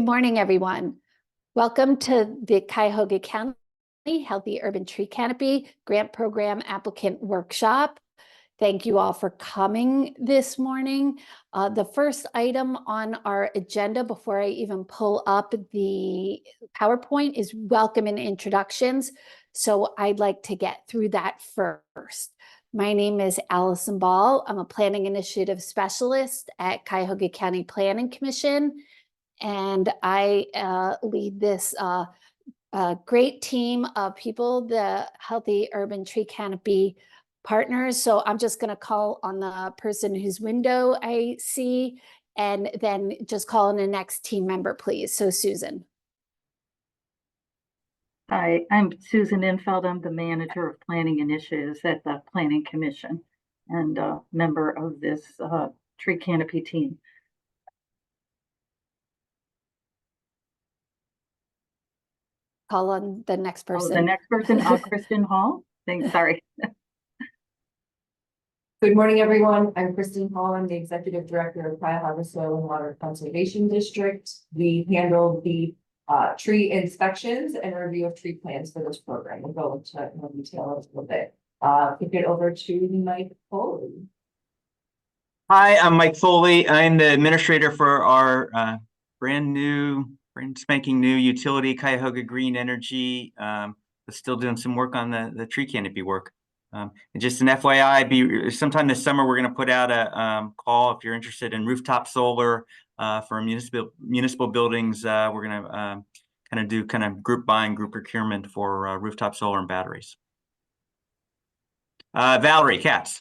Good morning, everyone. Welcome to the Cuyahoga County Healthy Urban Tree Canopy Grant Program Applicant Workshop. Thank you all for coming this morning. The first item on our agenda before I even pull up the PowerPoint is welcome and introductions. So I'd like to get through that first. My name is Allison Ball. I'm a Planning Initiative Specialist at Cuyahoga County Planning Commission. And I lead this great team of people, the Healthy Urban Tree Canopy partners. So I'm just going to call on the person whose window I see, and then just call on the next team member, please. So Susan. Hi, I'm Susan Infeld. I'm the manager of planning initiatives at the Planning Commission and a member of this tree canopy team. Call on the next person. Oh, the next person, Kristen Hall. Thanks, sorry. Good morning, everyone. I'm Kristen Hall. I'm the Executive Director of Cuyahoga Soil and Water Conservation District. We handle the tree inspections and review of tree plans for this program. We'll go into more detail a little bit. Kick it over to Mike Foley. Hi, I'm Mike Foley. I'm the administrator for our brand spanking new utility, Cuyahoga Green Energy. But still doing some work on the tree canopy work. And just an FYI, sometime this summer, we're going to put out a call if you're interested in rooftop solar for municipal buildings. We're going to do group buying, group procurement for rooftop solar and batteries. Valerie Katz.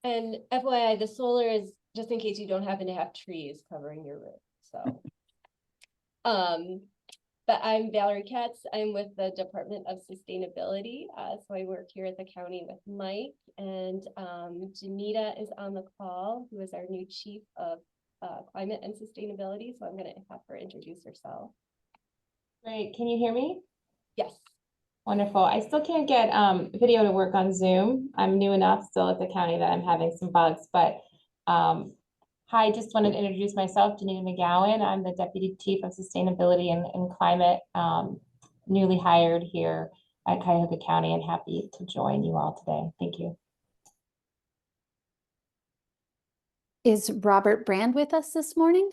And FYI, the solar is just in case you don't happen to have trees covering your roof. So, but I'm Valerie Katz. I'm with the Department of Sustainability. So I work here at the county with Mike, and Janita is on the call, who is our new Chief of Climate and Sustainability. So I'm going to have her introduce herself. Great. Can you hear me? Yes. Wonderful. I still can't get video to work on Zoom. I'm new enough still at the county that I'm having some bugs, but hi, just wanted to introduce myself, Janita McGowan. I'm the Deputy Chief of Sustainability and Climate, newly hired here at Cuyahoga County, and happy to join you all today. Thank you. Is Robert Brand with us this morning?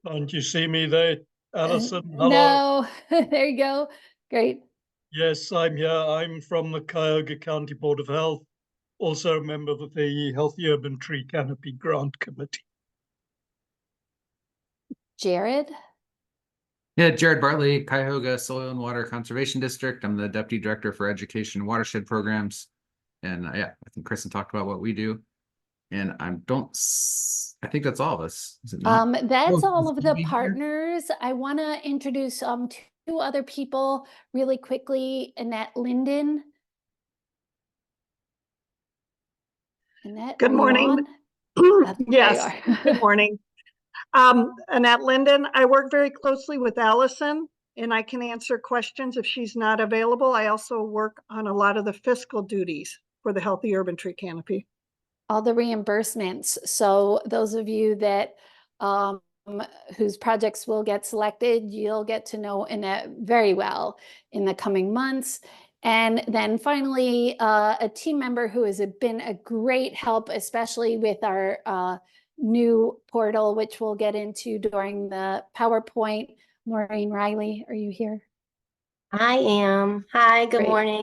Don't you see me there, Alison? Hello. No, there you go. Great. Yes, I'm here. I'm from the Cuyahoga County Board of Health, also a member of the Healthy Urban Tree Canopy Grant Committee. Jared? Yeah, Jared Bartley, Cuyahoga Soil and Water Conservation District. I'm the Deputy Director for Education and Watershed Programs. And yeah, I think Kristen talked about what we do. And I think that's all of us. Is it not? That's all of the partners. I want to introduce two other people really quickly. Annette Linden. Annette, good morning. Yes, good morning. Annette Linden. I work very closely with Allison, and I can answer questions if she's not available. I also work on a lot of the fiscal duties for the Healthy Urban Tree Canopy. All the reimbursements. So those of you that whose projects will get selected, you'll get to know Annette very well in the coming months. And then finally, a team member who has been a great help, especially with our new portal, which we'll get into during the PowerPoint. Maureen Riley, are you here? I am. Hi, good Great. morning.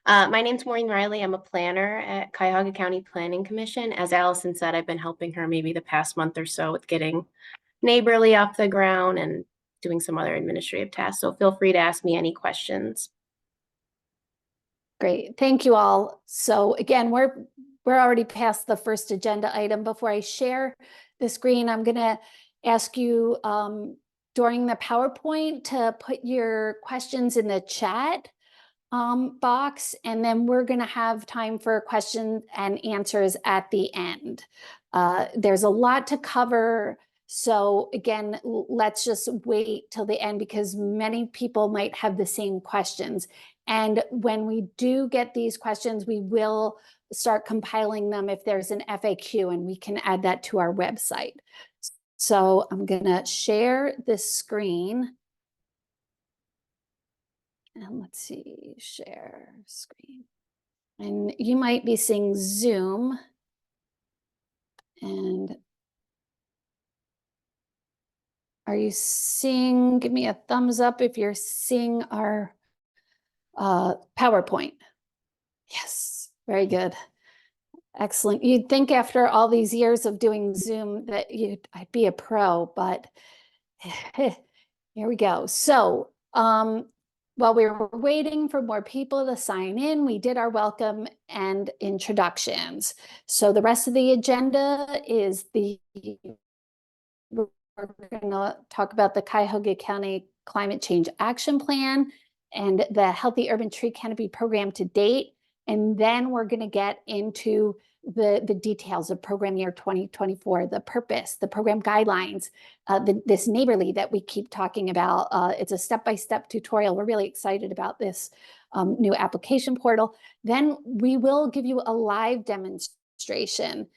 My name's Maureen Riley. I'm a planner at Cuyahoga County Planning Commission. As Allison said, I've been helping her maybe the past month or so with getting Neighborly off the ground and doing some other administrative tasks. So feel free to ask me any questions. Great, thank you all. So again, we're already past the first agenda item. Before I share the screen, I'm going to ask you during the PowerPoint to put your questions in the chat box, and then we're going to have time for questions and answers at the end. There's a lot to cover. So again, let's just wait till the end because many people might have the same questions. And when we do get these questions, we will start compiling them if there's an FAQ, and we can add that to our website. So I'm gonna share this screen. And let's see, share screen. And you might be seeing Zoom. And are you seeing, give me a thumbs up if you're seeing our PowerPoint. Yes, very good. Excellent. You'd think after all these years of doing Zoom that I'd be a pro, but here we go. So while we were waiting for more people to sign in, we did our welcome and introductions. So the rest of the agenda is we're going to talk about the Cuyahoga County Climate Change Action Plan and the Healthy Urban Tree Canopy program to date. And then we're going to get into the details of program year 2024, the purpose, the program guidelines, this neighborly that we keep talking about. It's a step-by-step tutorial. We're really excited about this new application portal. Then we will give you a live demonstration.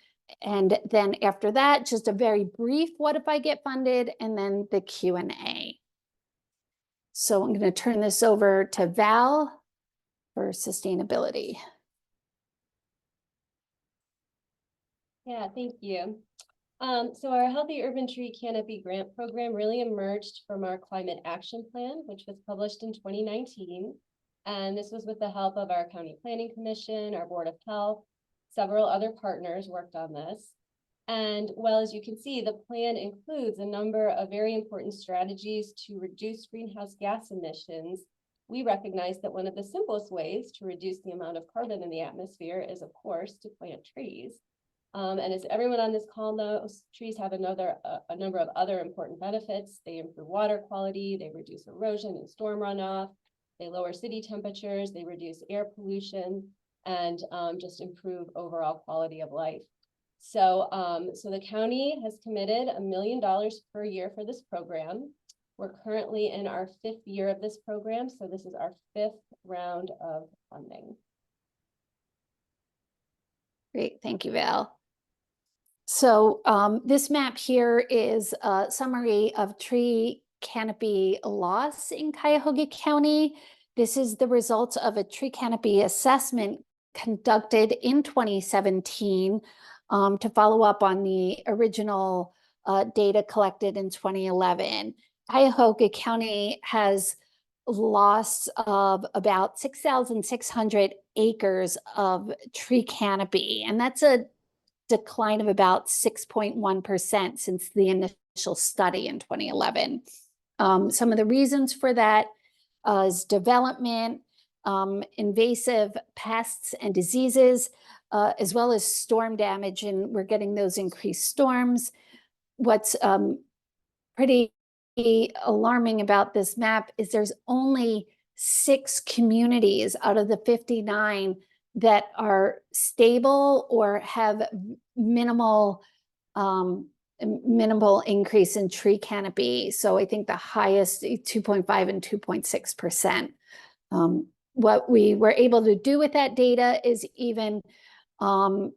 And then after that, just a very brief, what if I get funded? And then the Q&A. So I'm going to turn this over to Val for sustainability. Yeah, thank you. So our Healthy Urban Tree Canopy Grant Program really emerged from our Climate Action Plan, which was published in 2019. And this was with the help of our County Planning Commission, our Board of Health, several other partners worked on this. And well, as you can see, the plan includes a number of very important strategies to reduce greenhouse gas emissions. We recognize that one of the simplest ways to reduce the amount of carbon in the atmosphere is, of course, to plant trees. And as everyone on this call knows, trees have a number of other important benefits. They improve water quality, they reduce erosion and storm runoff, they lower city temperatures, they reduce air pollution, and just improve overall quality of life. So, so the county has committed $1 million per year for this program. We're currently in our 5th year of this program, so this is our 5th round of funding. Great, thank you, Val. So this map here is a summary of tree canopy loss in Cuyahoga County. This is the results of a tree canopy assessment conducted in 2017 to follow up on the original data collected in 2011. Cuyahoga County has loss of about 6,600 acres of tree canopy, and that's a decline of about 6.1% since the initial study in 2011. Some of the reasons for that is development, invasive pests and diseases, as well as storm damage, and we're getting those increased storms. What's pretty alarming about this map is there's only 6 communities out of the 59 that are stable or have minimal increase in tree canopy. So I think the highest 2.5 and 2.6%. What we were able to do with that data is even hone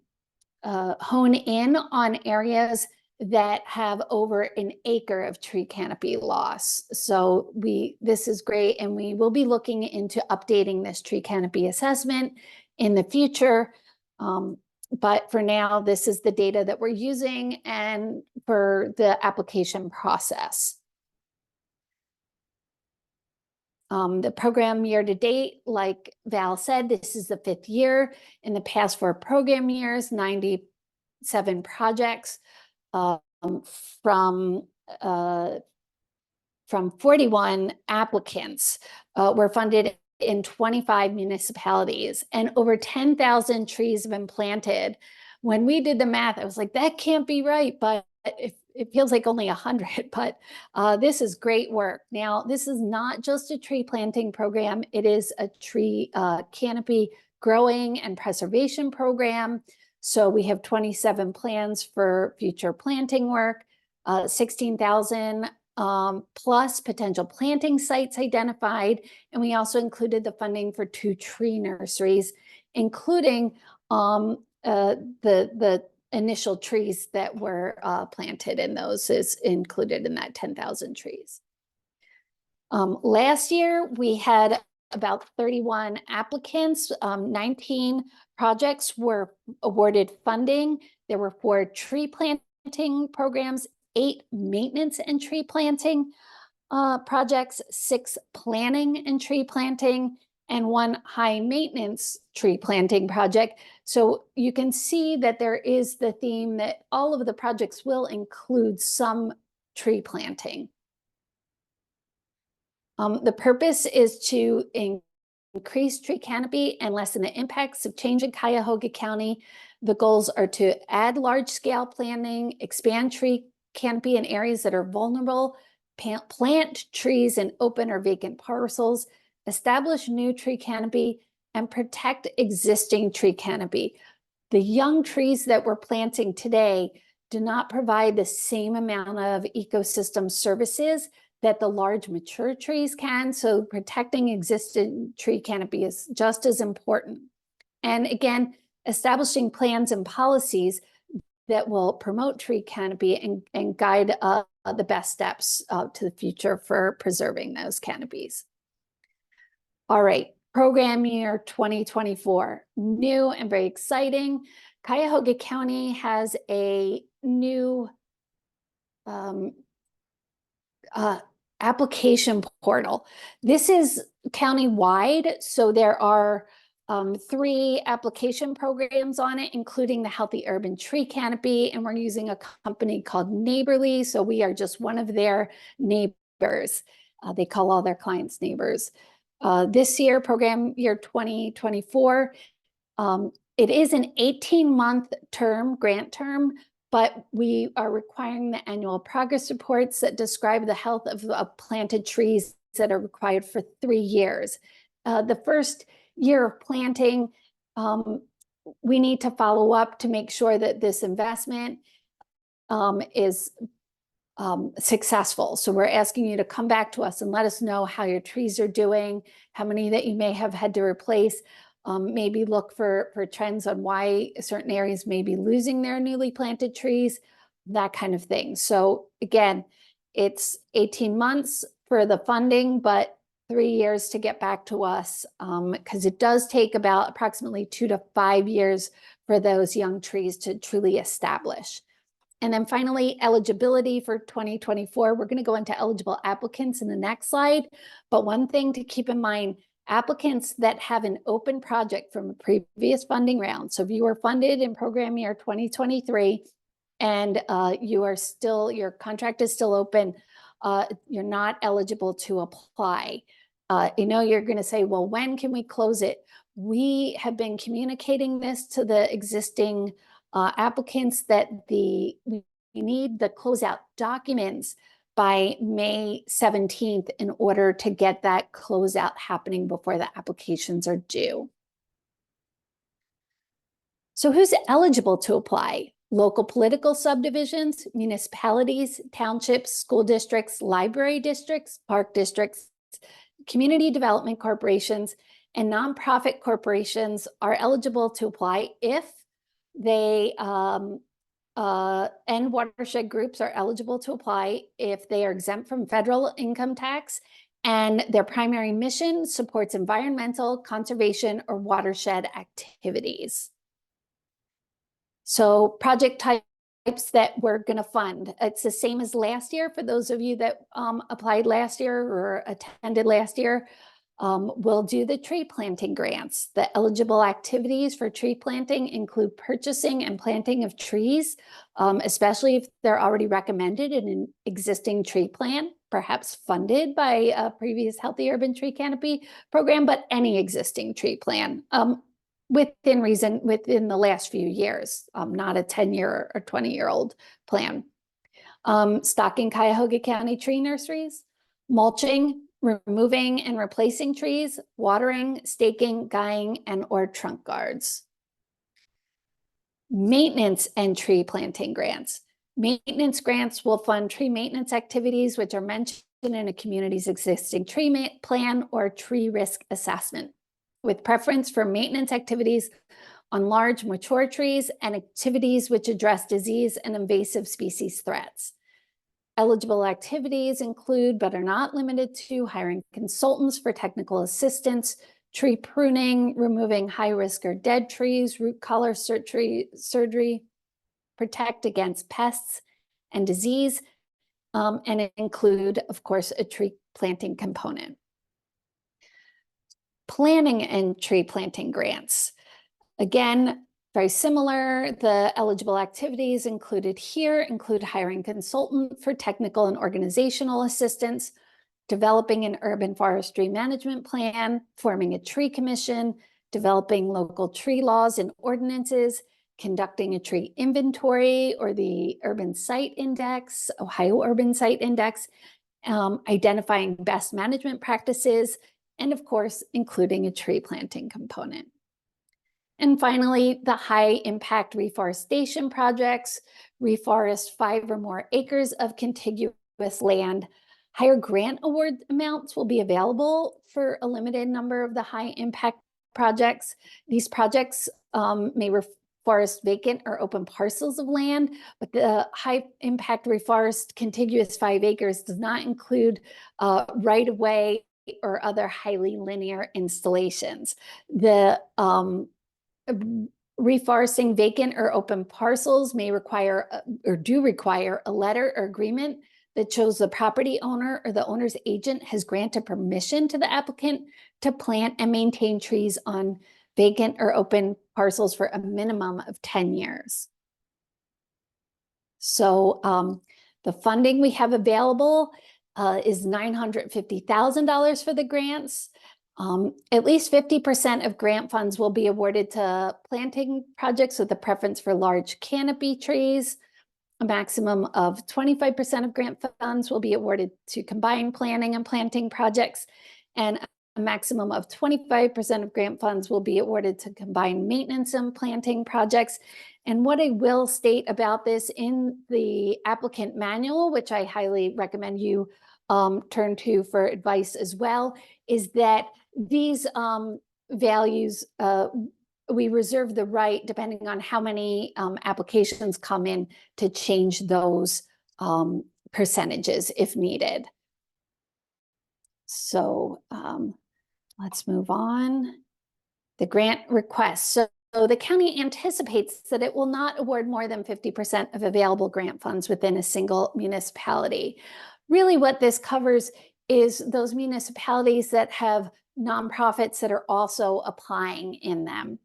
in on areas that have over an acre of tree canopy loss. So this is great, and we will be looking into updating this tree canopy assessment in the future. But for now, this is the data that we're using and for the application process. The program year to date, like Val said, this is the 5th year. In the past 4 program years, 97 projects from 41 applicants were funded in 25 municipalities, and over 10,000 trees have been planted. When we did the math, I was like, that can't be right, but it feels like only 100, but this is great work. Now, this is not just a tree planting program. It is a tree canopy growing and preservation program. So we have 27 plans for future planting work, 16,000 plus potential planting sites identified. And we also included the funding for 2 tree nurseries, including the initial trees that were planted, and those is included in that 10,000 trees. Last year, we had about 31 applicants. 19 projects were awarded funding. There were 4 tree planting programs, 8 maintenance and tree planting projects, 6 planning and tree planting, and 1 high maintenance tree planting project. So you can see that there is the theme that all of the projects will include some tree planting. The purpose is to increase tree canopy and lessen the impacts of change in Cuyahoga County. The goals are to add large-scale planting, expand tree canopy in areas that are vulnerable, plant trees in open or vacant parcels, establish new tree canopy, and protect existing tree canopy. The young trees that we're planting today do not provide the same amount of ecosystem services that the large mature trees can, so protecting existing tree canopy is just as important. And again, establishing plans and policies that will promote tree canopy and guide the best steps to the future for preserving those canopies. All right, program year 2024, new and very exciting. Cuyahoga County has a new application portal. This is county-wide, so there are 3 application programs on it, including the Healthy Urban Tree Canopy, and we're using a company called Neighborly, so we are just one of their neighbors. They call all their clients neighbors. This year, program year 2024, it is an 18-month term, grant term, but we are requiring the annual progress reports that describe the health of planted trees that are required for 3 years. The first year of planting, we need to follow up to make sure that this investment is successful. So we're asking you to come back to us and let us know how your trees are doing, how many that you may have had to replace. Maybe look for trends on why certain areas may be losing their newly planted trees, that kind of thing. So again, it's 18 months for the funding, but 3 years to get back to us, because it does take about approximately 2 to 5 years for those young trees to truly establish. And then finally, eligibility for 2024. We're going to go into eligible applicants in the next slide. But one thing to keep in mind, applicants that have an open project from a previous funding round. So if you were funded in program year 2023 and your contract is still open, you're not eligible to apply. You're going to say, well, when can we close it? We have been communicating this to the existing applicants that we need the closeout documents by May 17th in order to get that closeout happening before the applications are due. So who's eligible to apply? Local political subdivisions, municipalities, townships, school districts, library districts, park districts, community development corporations, and nonprofit corporations are eligible to apply if they and watershed groups are eligible to apply if they are exempt from federal income tax and their primary mission supports environmental, conservation, or watershed activities. So project types that we're going to fund, it's the same as last year. For those of you that applied last year or attended last year, we'll do the tree planting grants. The eligible activities for tree planting include purchasing and planting of trees, especially if they're already recommended in an existing tree plan, perhaps funded by a previous Healthy Urban Tree Canopy program, but any existing tree plan within reason, within the last few years, not a 10-year or 20-year-old plan. Stocking Cuyahoga County tree nurseries, mulching, removing and replacing trees, watering, staking, guying, and or trunk guards. Maintenance and tree planting grants. Maintenance grants will fund tree maintenance activities which are mentioned in a community's existing tree plan or tree risk assessment. With preference for maintenance activities on large mature trees and activities which address disease and invasive species threats. Eligible activities include, but are not limited to, hiring consultants for technical assistance, tree pruning, removing high-risk or dead trees, root color surgery, protect against pests and disease, and it include, of course, a tree planting component. Planning and tree planting grants. Again, very similar. The eligible activities included here include hiring consultant for technical and organizational assistance, developing an urban forestry management plan, forming a tree commission, developing local tree laws and ordinances, conducting a tree inventory or the Urban Site Index, Ohio Urban Site Index, identifying best management practices, and of course, including a tree planting component. And finally, the high impact reforestation projects, reforest 5 or more acres of contiguous land. Higher grant award amounts will be available for a limited number of the high impact projects. These projects may reforest vacant or open parcels of land, but the high impact reforest contiguous 5 acres does not include right of way or other highly linear installations. The reforesting vacant or open parcels may require or do require a letter or agreement that shows the property owner or the owner's agent has granted permission to the applicant to plant and maintain trees on vacant or open parcels for a minimum of 10 years. So the funding we have available is $950,000 for the grants. At least 50% of grant funds will be awarded to planting projects with a preference for large canopy trees. A maximum of 25% of grant funds will be awarded to combined planting and planting projects, and a maximum of 25% of grant funds will be awarded to combined maintenance and planting projects. And what I will state about this in the applicant manual, which I highly recommend you turn to for advice as well, is that these values, we reserve the right, depending on how many applications come in, to change those percentages if needed. So let's move on. The grant request. So the county anticipates that it will not award more than 50% of available grant funds within a single municipality. Really what this covers is those municipalities that have nonprofits that are also applying in them.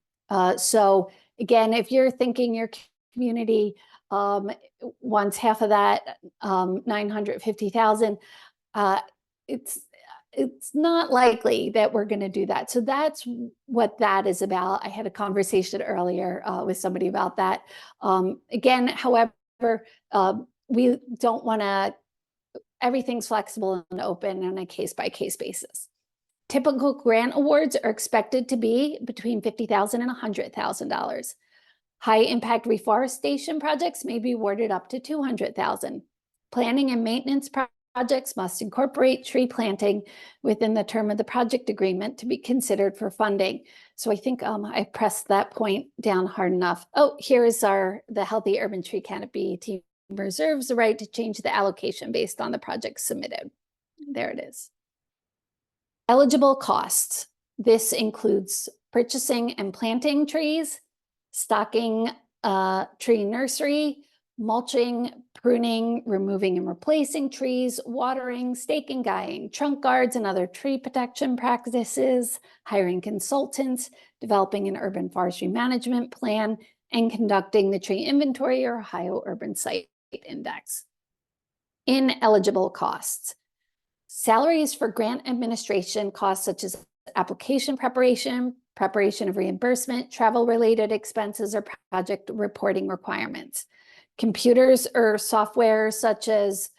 So again, if you're thinking your community wants half of that, 950,000, it's not likely that we're going to do that. So that's what that is about. I had a conversation earlier with somebody about that. Again, however, we don't want to, everything's flexible and open on a case-by-case basis. Typical grant awards are expected to be between $50,000 and $100,000. High impact reforestation projects may be awarded up to $200,000. Planning and maintenance projects must incorporate tree planting within the term of the project agreement to be considered for funding. So I think I pressed that point down hard enough. Oh, here is the Healthy Urban Tree Canopy team reserves the right to change the allocation based on the project submitted. There it is. Eligible costs. This includes purchasing and planting trees, stocking a tree nursery, mulching, pruning, removing and replacing trees, watering, stake and guying, trunk guards and other tree protection practices, hiring consultants, developing an urban forestry management plan, and conducting the tree inventory or Ohio Urban Site Index. Ineligible costs. Salaries for grant administration costs such as application preparation, preparation of reimbursement, travel-related expenses, or project reporting requirements. Computers or software such as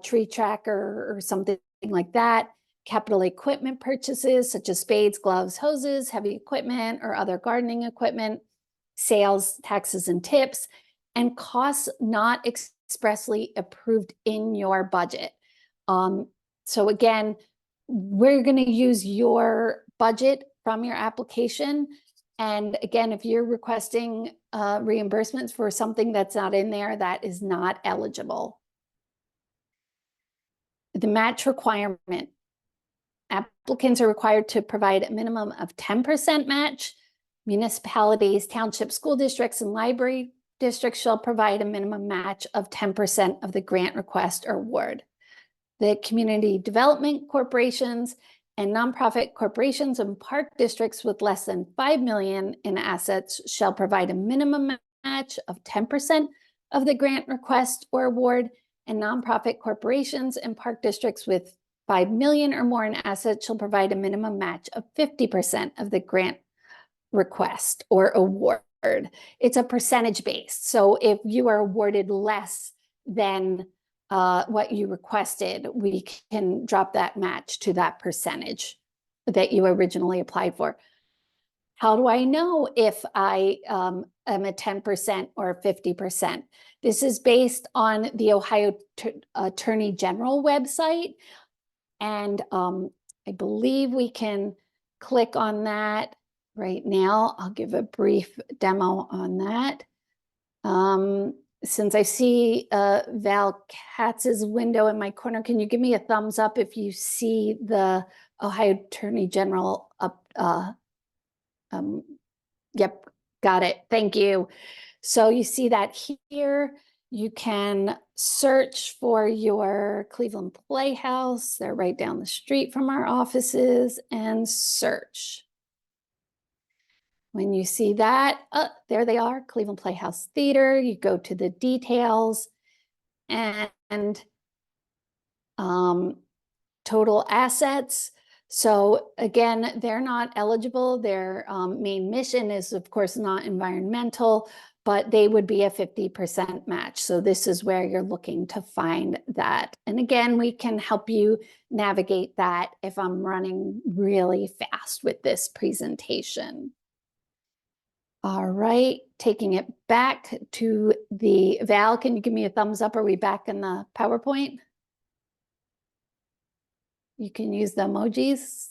Tree Tracker or something like that. Capital equipment purchases such as spades, gloves, hoses, heavy equipment, or other gardening equipment. Sales, taxes, and tips. And costs not expressly approved in your budget. So again, we're going to use your budget from your application And again, if you're requesting reimbursements for something that's not in there, that is not eligible. The match requirement. Applicants are required to provide a minimum of 10% match. Municipalities, townships, school districts, and library districts shall provide a minimum match of 10% of the grant request or award. The community development corporations and nonprofit corporations and park districts with less than 5 million in assets shall provide a minimum match of 10% of the grant request or award, and nonprofit corporations and park districts with 5 million or more in assets shall provide a minimum match of 50% of the grant request or award. It's a percentage based. So if you are awarded less than what you requested, we can drop that match to that percentage that you originally applied for. How do I know if I am a 10% or 50%? This is based on the Ohio Attorney General website. And I believe we can click on that right now. I'll give a brief demo on that. Since I see Val Katz's window in my corner, can you give me a thumbs up if you see the Ohio Attorney General up? Yep, got it. Thank you. So you see that here. You can search for your Cleveland Playhouse. They're right down the street from our offices, and search. When you see that, there they are, Cleveland Playhouse Theater. You go to the details and total assets. So again, they're not eligible. Their main mission is, of course, not environmental, but they would be a 50% match. So this is where you're looking to find that. And again, we can help you navigate that if I'm running really fast with this presentation. All right, taking it back to the Val, can you give me a thumbs up? Are we back in the PowerPoint? You can use the emojis.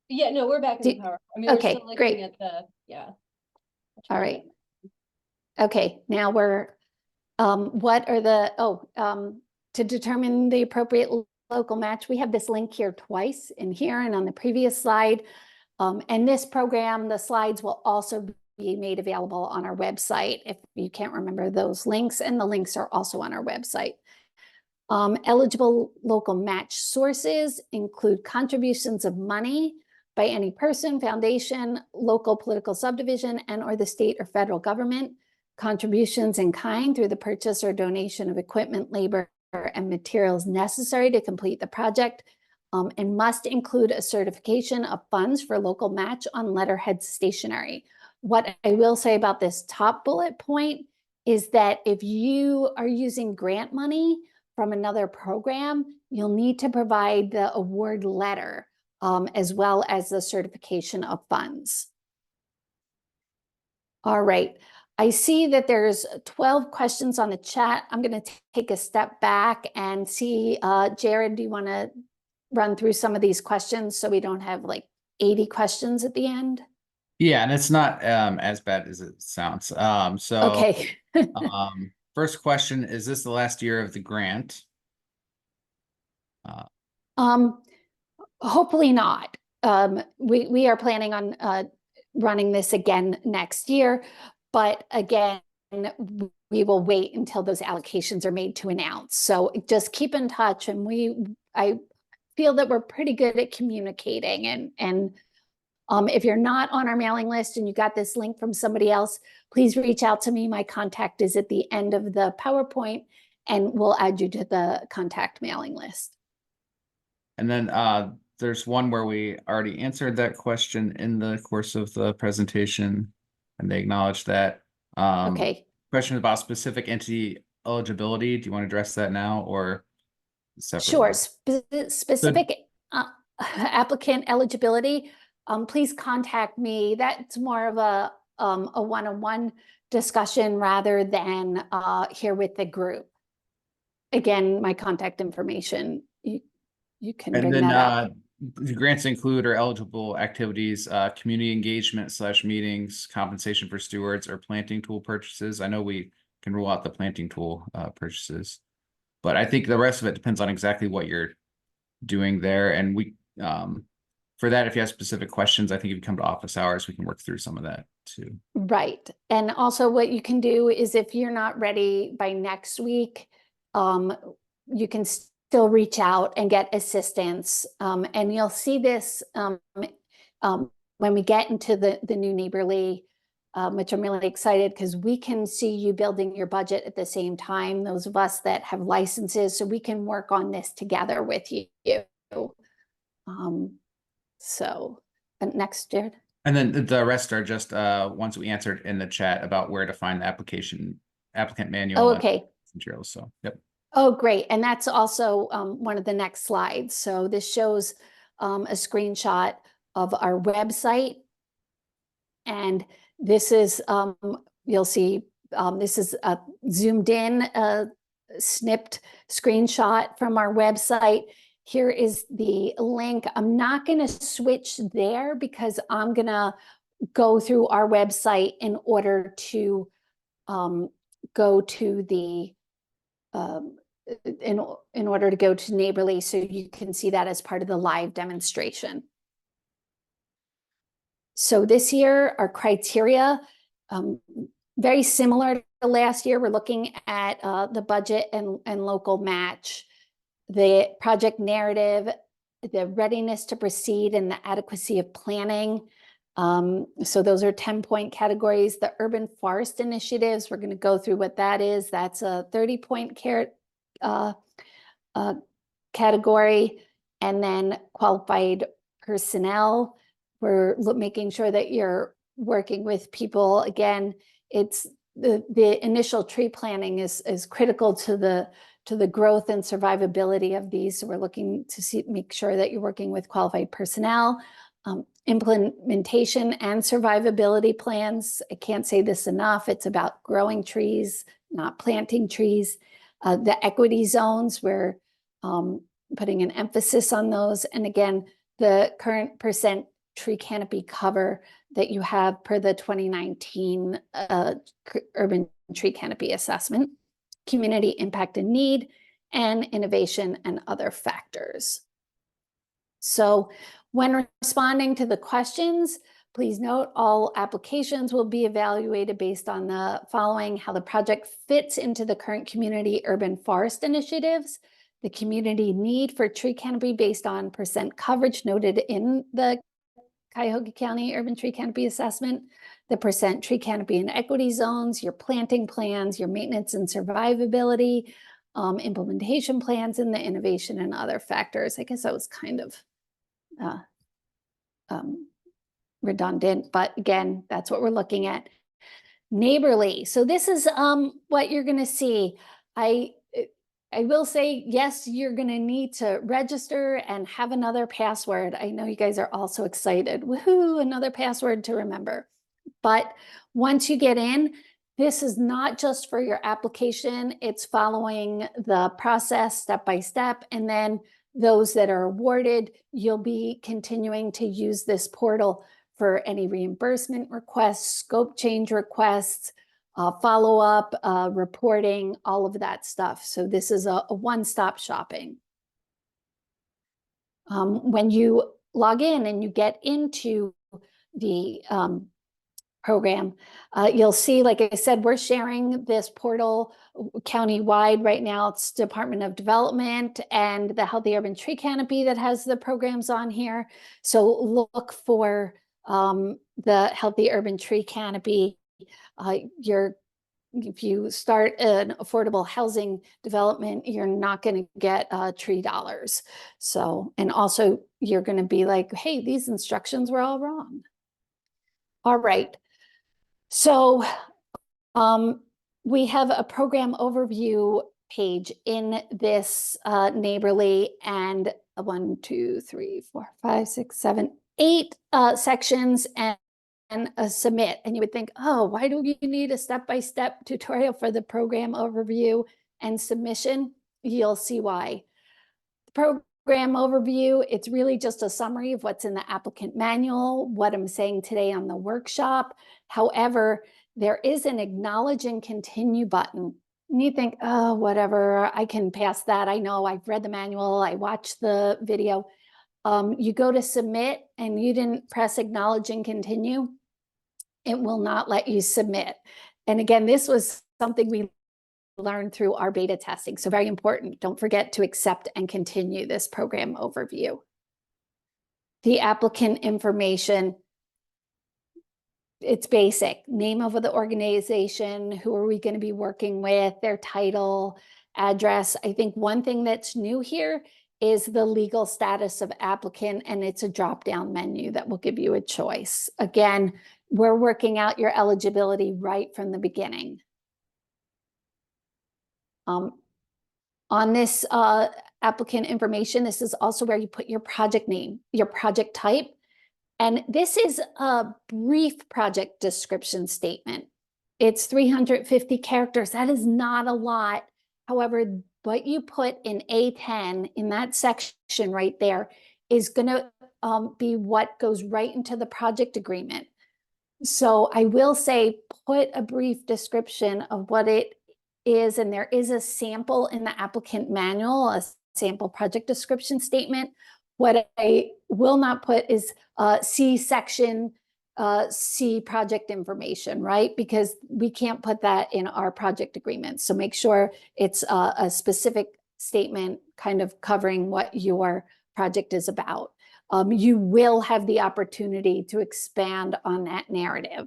Yeah, no, we're back in the power. I mean, we're Okay, still looking great. at the, yeah. All right. Okay, now we're, what are the, to determine the appropriate local match, we have this link here twice in here and on the previous slide. And this program, the slides will also be made available on our website if you can't remember those links, and the links are also on our website. Eligible local match sources include contributions of money by any person, foundation, local political subdivision, and or the state or federal government, contributions in kind through the purchase or donation of equipment, labor, and materials necessary to complete the project, and must include a certification of funds for local match on letterhead stationery. What I will say about this top bullet point is that if you are using grant money from another program, you'll need to provide the award letter as well as the certification of funds. All right, I see that there's 12 questions on the chat. I'm going to take a step back and see, Jared, do you want to run through some of these questions so we don't have like 80 questions at the end? Yeah, and it's not as bad as it sounds. Okay. First question, is this the last year of the grant? Hopefully not. We are planning on running this again next year, but again, we will wait until those allocations are made to announce. So just keep in touch, and I feel that we're pretty good at communicating, and if you're not on our mailing list and you got this link from somebody else, please reach out to me. My contact is at the end of the PowerPoint, and we'll add you to the contact mailing list. And then there's one where we already answered that question in the course of the presentation, and they acknowledged that. Okay. Question about specific entity eligibility. Do you want to address that now or separately? Sure. Specific applicant eligibility, please contact me. That's more of a one-on-one discussion rather than here with the group. Again, my contact information, you can bring that up. the grants include or eligible activities, community engagement / meetings, compensation for stewards, or planting tool purchases. I know we can rule out the planting tool purchases, but I think the rest of it depends on exactly what you're doing there. And we, for that, if you have specific questions, I think if you come to office hours, we can work through some of that too. Right. And also what you can do is if you're not ready by next week, you can still reach out and get assistance. And you'll see this when we get into the new Neighborly, which I'm really excited because we can see you building your budget at the same time, those of us that have licenses, so we can work on this together with you. But next, Jared. And then the rest are just ones we answered in the chat about where to find the applicant manual. Oh, okay. Materials. So, yep. Oh, great. And that's also one of the next slides. So this shows a screenshot of our website. And this is, you'll see, this is a zoomed in, snipped screenshot from our website. Here is the link. I'm not going to switch there because I'm going to go through our website in order to go to the in order to go to Neighborly, so you can see that as part of the live demonstration. So this year, our criteria, very similar to last year. We're looking at the budget and local match, the project narrative, the readiness to proceed, and the adequacy of planning. So those are 10-point categories. The urban forest initiatives, we're going to go through what that is. That's a 30-point category. And then qualified personnel, we're making sure that you're working with people. Again, it's the initial tree planning is critical to the growth and survivability of these. So we're looking to make sure that you're working with qualified personnel. Implementation and survivability plans. I can't say this enough. It's about growing trees, not planting trees. The equity zones, we're putting an emphasis on those. And again, the current percent tree canopy cover that you have per the 2019 urban tree canopy assessment, community impact and need, and innovation and other factors. So when responding to the questions, please note all applications will be evaluated based on the following: how the project fits into the current community urban forest initiatives, the community need for tree canopy based on percent coverage noted in the Cuyahoga County Urban Tree Canopy Assessment, the percent tree canopy and equity zones, your planting plans, your maintenance and survivability, implementation plans, and the innovation and other factors. I guess that was kind of redundant, but again, that's what we're looking at. Neighborly. So this is what you're going to see. I will say, yes, you're going to need to register and have another password. I know you guys are all so excited. Woohoo, another password to remember. But once you get in, this is not just for your application. It's following the process step by step. And then those that are awarded, you'll be continuing to use this portal for any reimbursement requests, scope change requests, follow-up, reporting, all of that stuff. So this is a one-stop shopping. When you log in and you get into the program, you'll see, like I said, we're sharing this portal county-wide right now. It's Department of Development and the Healthy Urban Tree Canopy that has the programs on here. So look for the Healthy Urban Tree Canopy. If you start an affordable housing development, you're not going to get tree dollars. So, and also you're going to be like, hey, these instructions were all wrong. All right. So we have a program overview page in this Neighborly, and 1, 2, 3, 4, 5, 6, 7, 8 sections and a submit. And you would think, oh, why do you need a step-by-step tutorial for the program overview and submission? You'll see why. The program overview. It's really just a summary of what's in the applicant manual, what I'm saying today on the workshop. However, there is an acknowledge and continue button. And you think, oh, whatever, I can pass that. I know I've read the manual, I watched the video. You go to submit and you didn't press acknowledge and continue, it will not let you submit. And again, this was something we learned through our beta testing. So very important. Don't forget to accept and continue this program overview. The applicant information, it's basic. Name of the organization, who are we going to be working with, their title, address. I think one thing that's new here is the legal status of applicant, and it's a drop-down menu that will give you a choice. Again, we're working out your eligibility right from the beginning. On this applicant information, this is also where you put your project name, your project type. And this is a brief project description statement. It's 350 characters. That is not a lot. However, what you put in A10 in that section right there is going to be what goes right into the project agreement. So I will say, put a brief description of what it is, and there is a sample in the applicant manual, a sample project description statement. What I will not put is C section, C project information, right? Because we can't put that in our project agreement. So make sure it's a specific statement kind of covering what your project is about. You will have the opportunity to expand on that narrative.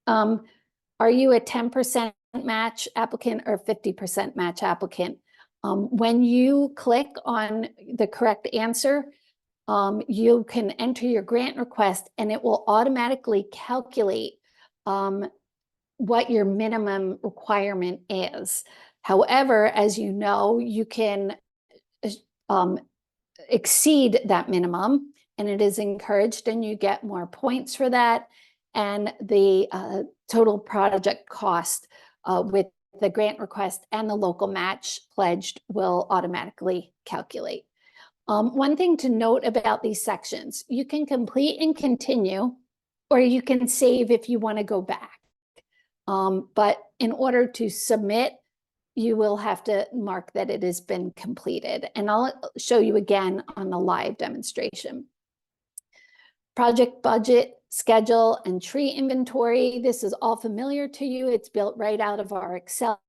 Are you a 10% match applicant or 50% match applicant? When you click on the correct answer, you can enter your grant request and it will automatically calculate what your minimum requirement is. However, as you know, you can exceed that minimum, and it is encouraged, and you get more points for that. And the total project cost with the grant request and the local match pledged will automatically calculate. One thing to note about these sections, you can complete and continue, or you can save if you want to go back. But in order to submit, you will have to mark that it has been completed. And I'll show you again on the live demonstration. Project budget, schedule, and tree inventory. This is all familiar to you. It's built right out of our Excel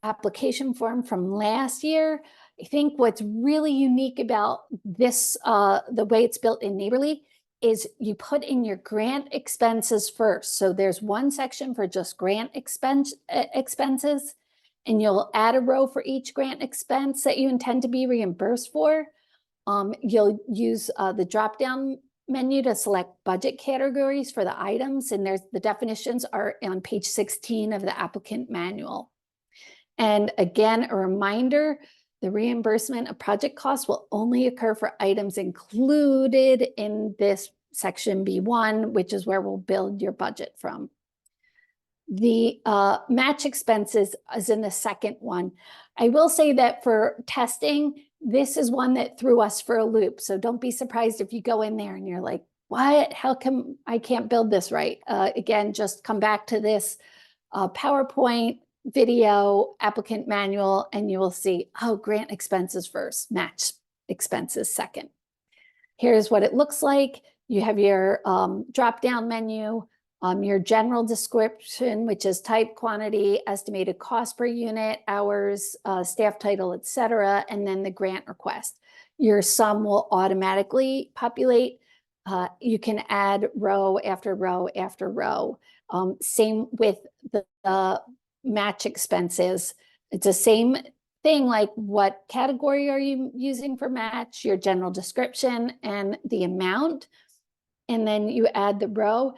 application form from last year. I think what's really unique about this, the way it's built in Neighborly, is you put in your grant expenses first. So there's one section for just grant expenses, and you'll add a row for each grant expense that you intend to be reimbursed for. You'll use the drop-down menu to select budget categories for the items, and the definitions are on page 16 of the applicant manual. And again, a reminder, the reimbursement of project costs will only occur for items included in this section B1, which is where we'll build your budget from. The match expenses is in the second one. I will say that for testing, this is one that threw us for a loop. So don't be surprised if you go in there and you're like, what? How come I can't build this right? Again, just come back to this PowerPoint video applicant manual, and you will see, oh, grant expenses first, match expenses second. Here's what it looks like. You have your drop-down menu, your general description, which is type, quantity, estimated cost per unit, hours, staff title, etc., and then the grant request. Your sum will automatically populate. You can add row after row after row. Same with the match expenses. It's the same thing, like what category are you using for match, your general description, and the amount. And then you add the row.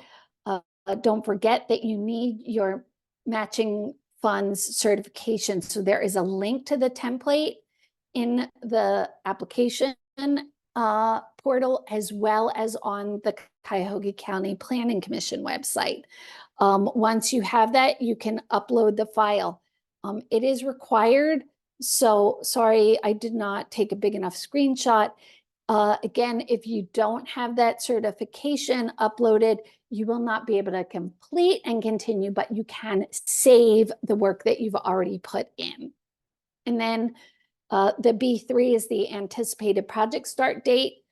Don't forget that you need your matching funds certification. So there is a link to the template in the application portal, as well as on the Cuyahoga County Planning Commission website. Once you have that, you can upload the file. It is required So sorry, I did not take a big enough screenshot. Again, if you don't have that certification uploaded, you will not be able to complete and continue, but you can save the work that you've already put in. And then the B3 is the anticipated project start date,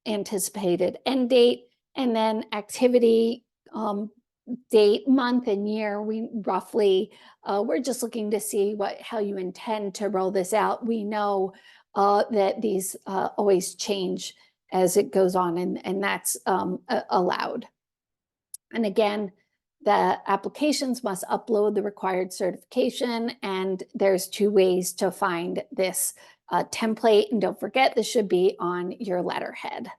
anticipated end date, and then activity date, month, and year. We roughly, we're just looking to see how you intend to roll this out. We know that these always change as it goes on, and that's allowed. And again, the applications must upload the required certification, and there's 2 ways to find this template. And don't forget, this should be on your letterhead.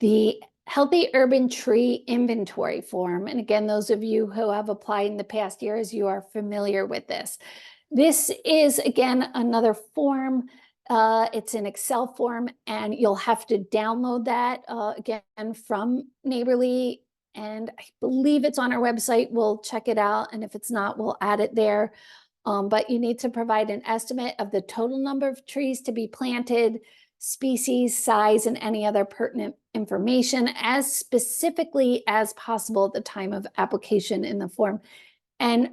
The Healthy Urban Tree Inventory form, and again, those of you who have applied in the past years, you are familiar with this. This is, again, another form. It's an Excel form, and you'll have to download that, again, from Neighborly, and I believe it's on our website. We'll check it out, and if it's not, we'll add it there. But you need to provide an estimate of the total number of trees to be planted, species, size, and any other pertinent information as specifically as possible at the time of application in the form. And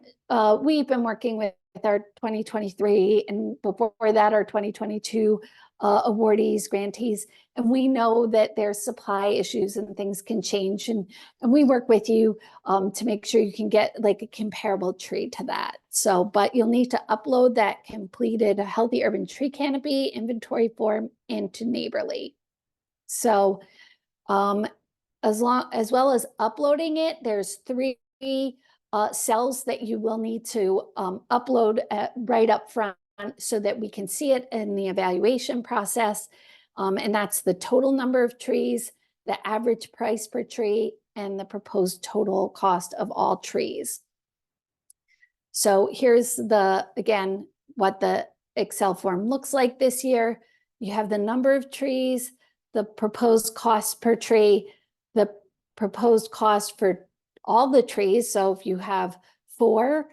we've been working with our 2023 and before that our 2022 awardees, grantees, and we know that there's supply issues and things can change, and we work with you to make sure you can get like a comparable tree to that. So, but you'll need to upload that completed Healthy Urban Tree Canopy inventory form into Neighborly. So as well as uploading it, there's 3 cells that you will need to upload right up front so that we can see it in the evaluation process. And that's the total number of trees, the average price per tree, and the proposed total cost of all trees. So here's again, what the Excel form looks like this year. You have the number of trees, the proposed cost per tree, the proposed cost for all the trees. So if you have 4,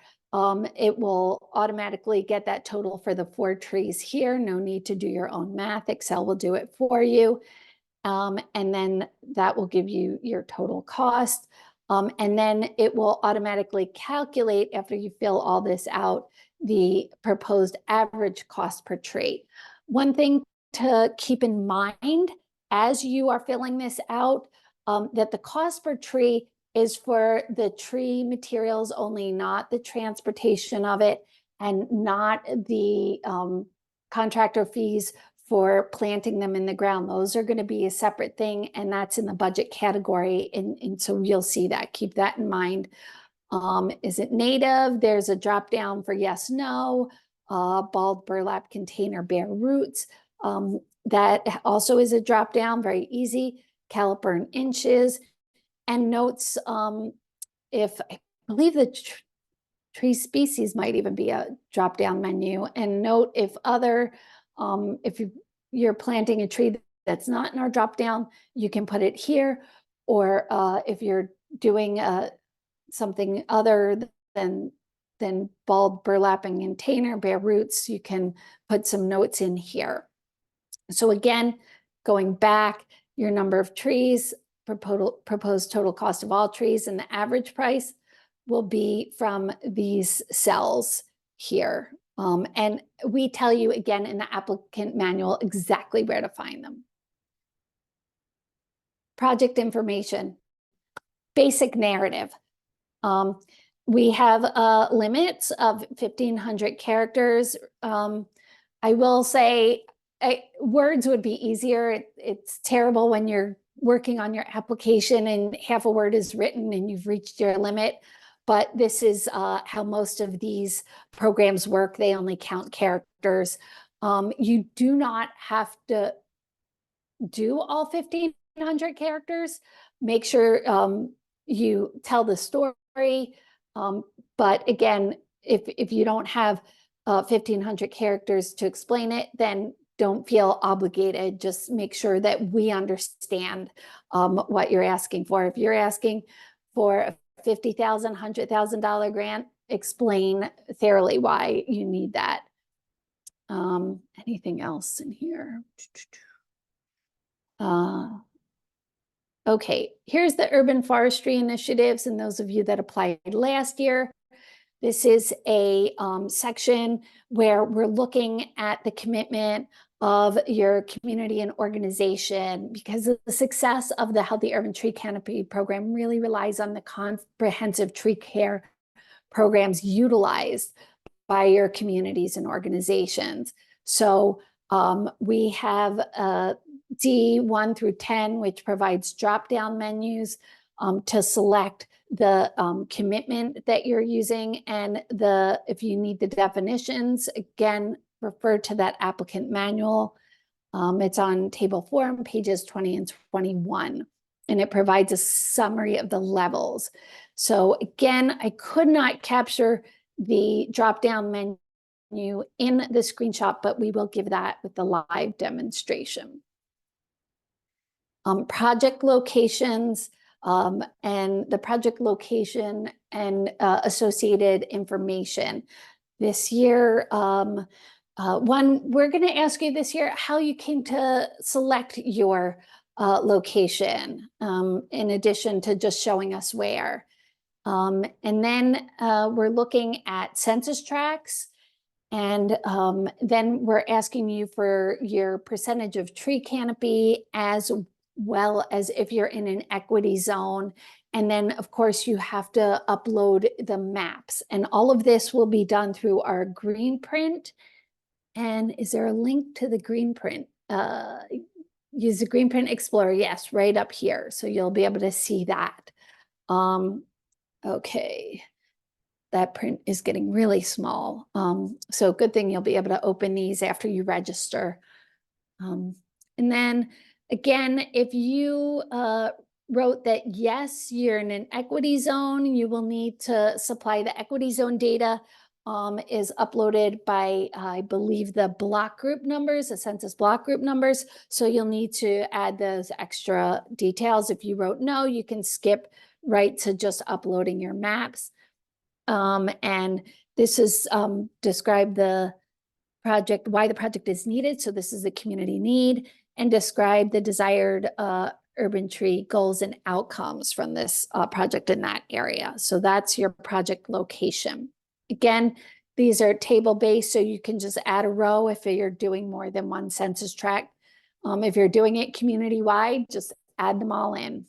it will automatically get that total for the 4 trees here. No need to do your own math. Excel will do it for you. And then that will give you your total cost. And then it will automatically calculate, after you fill all this out, the proposed average cost per tree. One thing to keep in mind as you are filling this out, that the cost per tree is for the tree materials only, not the transportation of it, and not the contractor fees for planting them in the ground. Those are going to be a separate thing, and that's in the budget category. And so you'll see that. Keep that in mind. Is it native? There's a drop down for yes, no. Bald burlap container, bare roots. That also is a drop down, very easy. Caliper in inches. And notes, if I believe the tree species might even be a drop down menu. And note if other, if you're planting a tree that's not in our drop down, you can put it here. Or if you're doing something other than bald burlapping container, bare roots, you can put some notes in here. So again, going back, your number of trees, proposed total cost of all trees, and the average price will be from these cells here. And we tell you again in the applicant manual exactly where to find them. Project information, basic narrative. We have limits of 1,500 characters. I will say words would be easier. It's terrible when you're working on your application and half a word is written and you've reached your limit. But this is how most of these programs work. They only count characters. You do not have to do all 1,500 characters. Make sure you tell the story. But again, if you don't have 1,500 characters to explain it, then don't feel obligated. Just make sure that we understand what you're asking for. If you're asking for a $50,000, $100,000 grant, explain thoroughly why you need that. Anything else in here? Okay, here's the urban forestry initiatives, and those of you that applied last year. This is a section where we're looking at the commitment of your community and organization, because the success of the Healthy Urban Tree Canopy program really relies on the comprehensive tree care programs utilized by your communities and organizations. So we have D1 through 10, which provides drop-down menus to select the commitment that you're using, and if you need the definitions, again, refer to that applicant manual. It's on table 4 on pages 20 and 21, and it provides a summary of the levels. So again, I could not capture the drop-down menu in the screenshot, but we will give that with the live demonstration. Project locations, and the project location and associated information. This year, we're going to ask you this year how you came to select your location, in addition to just showing us where. And then we're looking at census tracts, and then we're asking you for your percentage of tree canopy, as well as if you're in an equity zone. And then, of course, you have to upload the maps. And all of this will be done through our green print. And is there a link to the green print? Use the Green Print Explorer. Yes, right up here. So you'll be able to see that. Okay. That print is getting really small. So good thing you'll be able to open these after you register. And then again, if you wrote that yes, you're in an equity zone, you will need to supply the equity zone data, is uploaded by, I believe, the block group numbers, the census block group numbers. So you'll need to add those extra details. If you wrote no, you can skip right to just uploading your maps. And this is describe the project, why the project is needed. So this is the community need, and describe the desired urban tree goals and outcomes from this project in that area. So that's your project location. Again, these are table-based, so you can just add a row if you're doing more than one census tract. If you're doing it community-wide, just add them all in.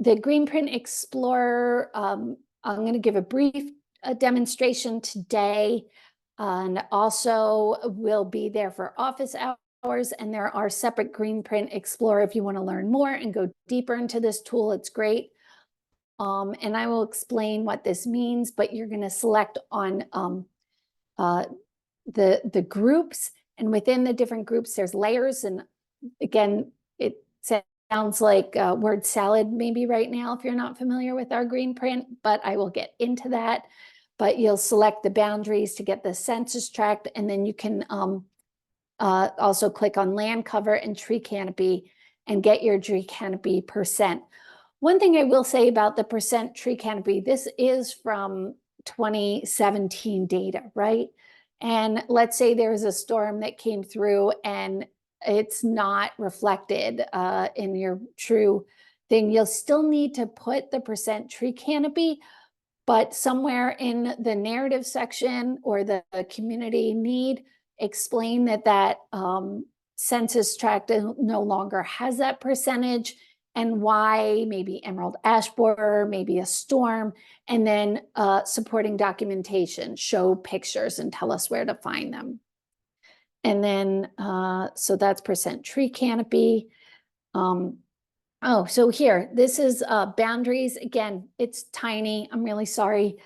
The Green Print Explorer, I'm going to give a brief demonstration today, and also will be there for office hours. And there are separate Green Print Explorer if you want to learn more and go deeper into this tool. It's great. And I will explain what this means, but you're going to select on the groups, and within the different groups, there's layers. And again, it sounds like word salad maybe right now if you're not familiar with our green print, but I will get into that. But you'll select the boundaries to get the census tract, and then you can also click on land cover and tree canopy and get your tree canopy percent. One thing I will say about the percent tree canopy, this is from 2017 data, right? And let's say there's a storm that came through and it's not reflected in your true thing. You'll still need to put the percent tree canopy, but somewhere in the narrative section or the community need, explain that census tract no longer has that percentage, and why, maybe emerald ash borer, maybe a storm, and then supporting documentation, show pictures and tell us where to find them. And then, so that's percent tree canopy. Oh, so here, this is boundaries. Again, it's tiny. I'm really sorry.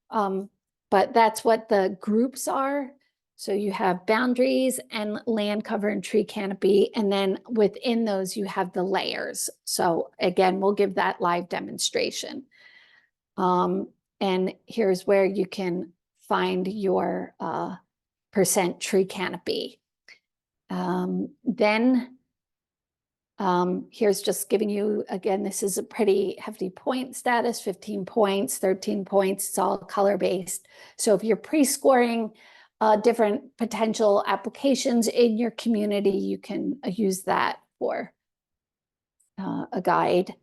But that's what the groups are. So you have boundaries and land cover and tree canopy. And then within those, you have the layers. So again, we'll give that live demonstration. And here's where you can find your percent tree canopy. Then Here's just giving you, again, this is a pretty hefty point status, 15 points, 13 points, it's all color-based. So if you're pre-scoring different potential applications in your community, you can use that for a guide.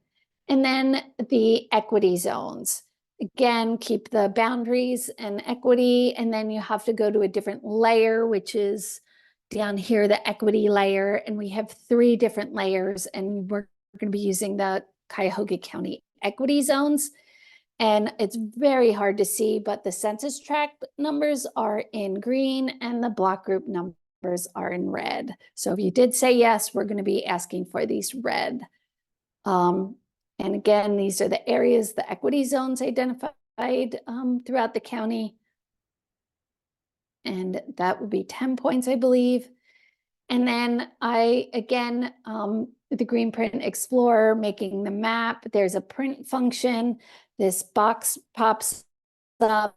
And then the equity zones. Again, keep the boundaries and equity, and then you have to go to a different layer, which is down here, the equity layer. And we have 3 different layers, and we're going to be using the Cuyahoga County equity zones. And it's very hard to see, but the census tract numbers are in green and the block group numbers are in red. So if you did say yes, we're going to be asking for these red. And again, these are the areas, the equity zones identified throughout the county. And that would be 10 points, I believe. And then again, the Green Print Explorer, making the map, there's a print function. This box pops up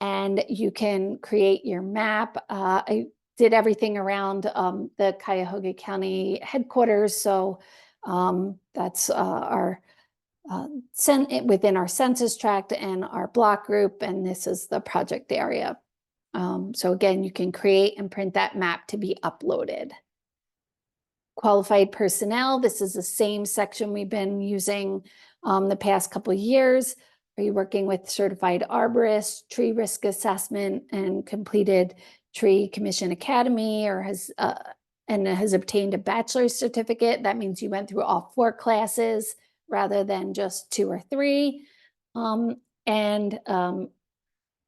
and you can create your map. I did everything around the Cuyahoga County headquarters. So that's our within our census tract and our block group, and this is the project area. So again, you can create and print that map to be uploaded. Qualified personnel, this is the same section we've been using the past couple of years. Are you working with certified arborist, tree risk assessment, and completed Tree Commission Academy, or has obtained a bachelor's certificate? That means you went through all 4 classes rather than just 2 or 3,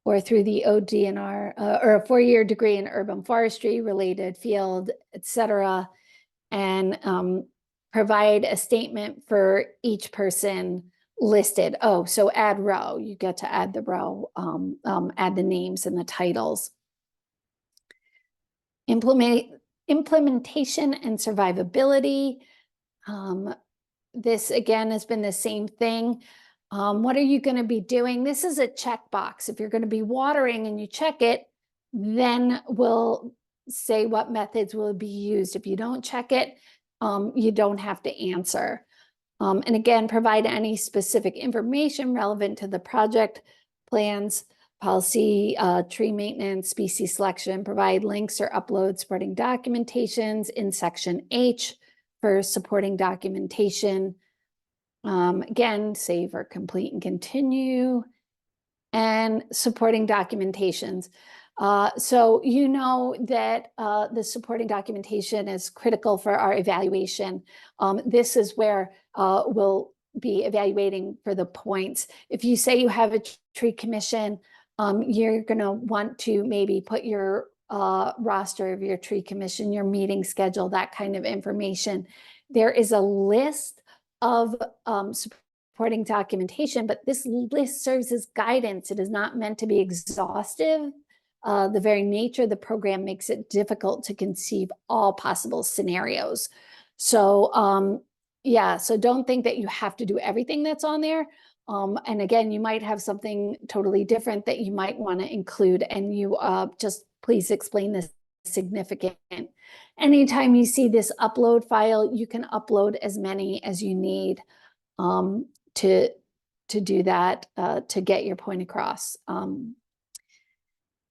or through the ODNR, or a 4-year degree in urban forestry, related field, etc., and provide a statement for each person listed. Oh, so add row, you get to add the row, add the names and the titles. Implementation and survivability. This again has been the same thing. What are you going to be doing? This is a checkbox. If you're going to be watering and you check it, then we'll say what methods will be used. If you don't check it, you don't have to answer. And again, provide any specific information relevant to the project plans, policy, tree maintenance, species selection, provide links or upload supporting documentations in section H for supporting documentation. Again, save or complete and continue, and supporting documentations. So you know that the supporting documentation is critical for our evaluation. This is where we'll be evaluating for the points. If you say you have a tree commission, you're going to want to maybe put your roster of your tree commission, your meeting schedule, that kind of information. There is a list of supporting documentation, but this list serves as guidance. It is not meant to be exhaustive. The very nature of the program makes it difficult to conceive all possible scenarios. So yeah, so don't think that you have to do everything that's on there. And again, you might have something totally different that you might want to include, and you just please explain this significant. Anytime you see this upload file, you can upload as many as you need to do that, to get your point across.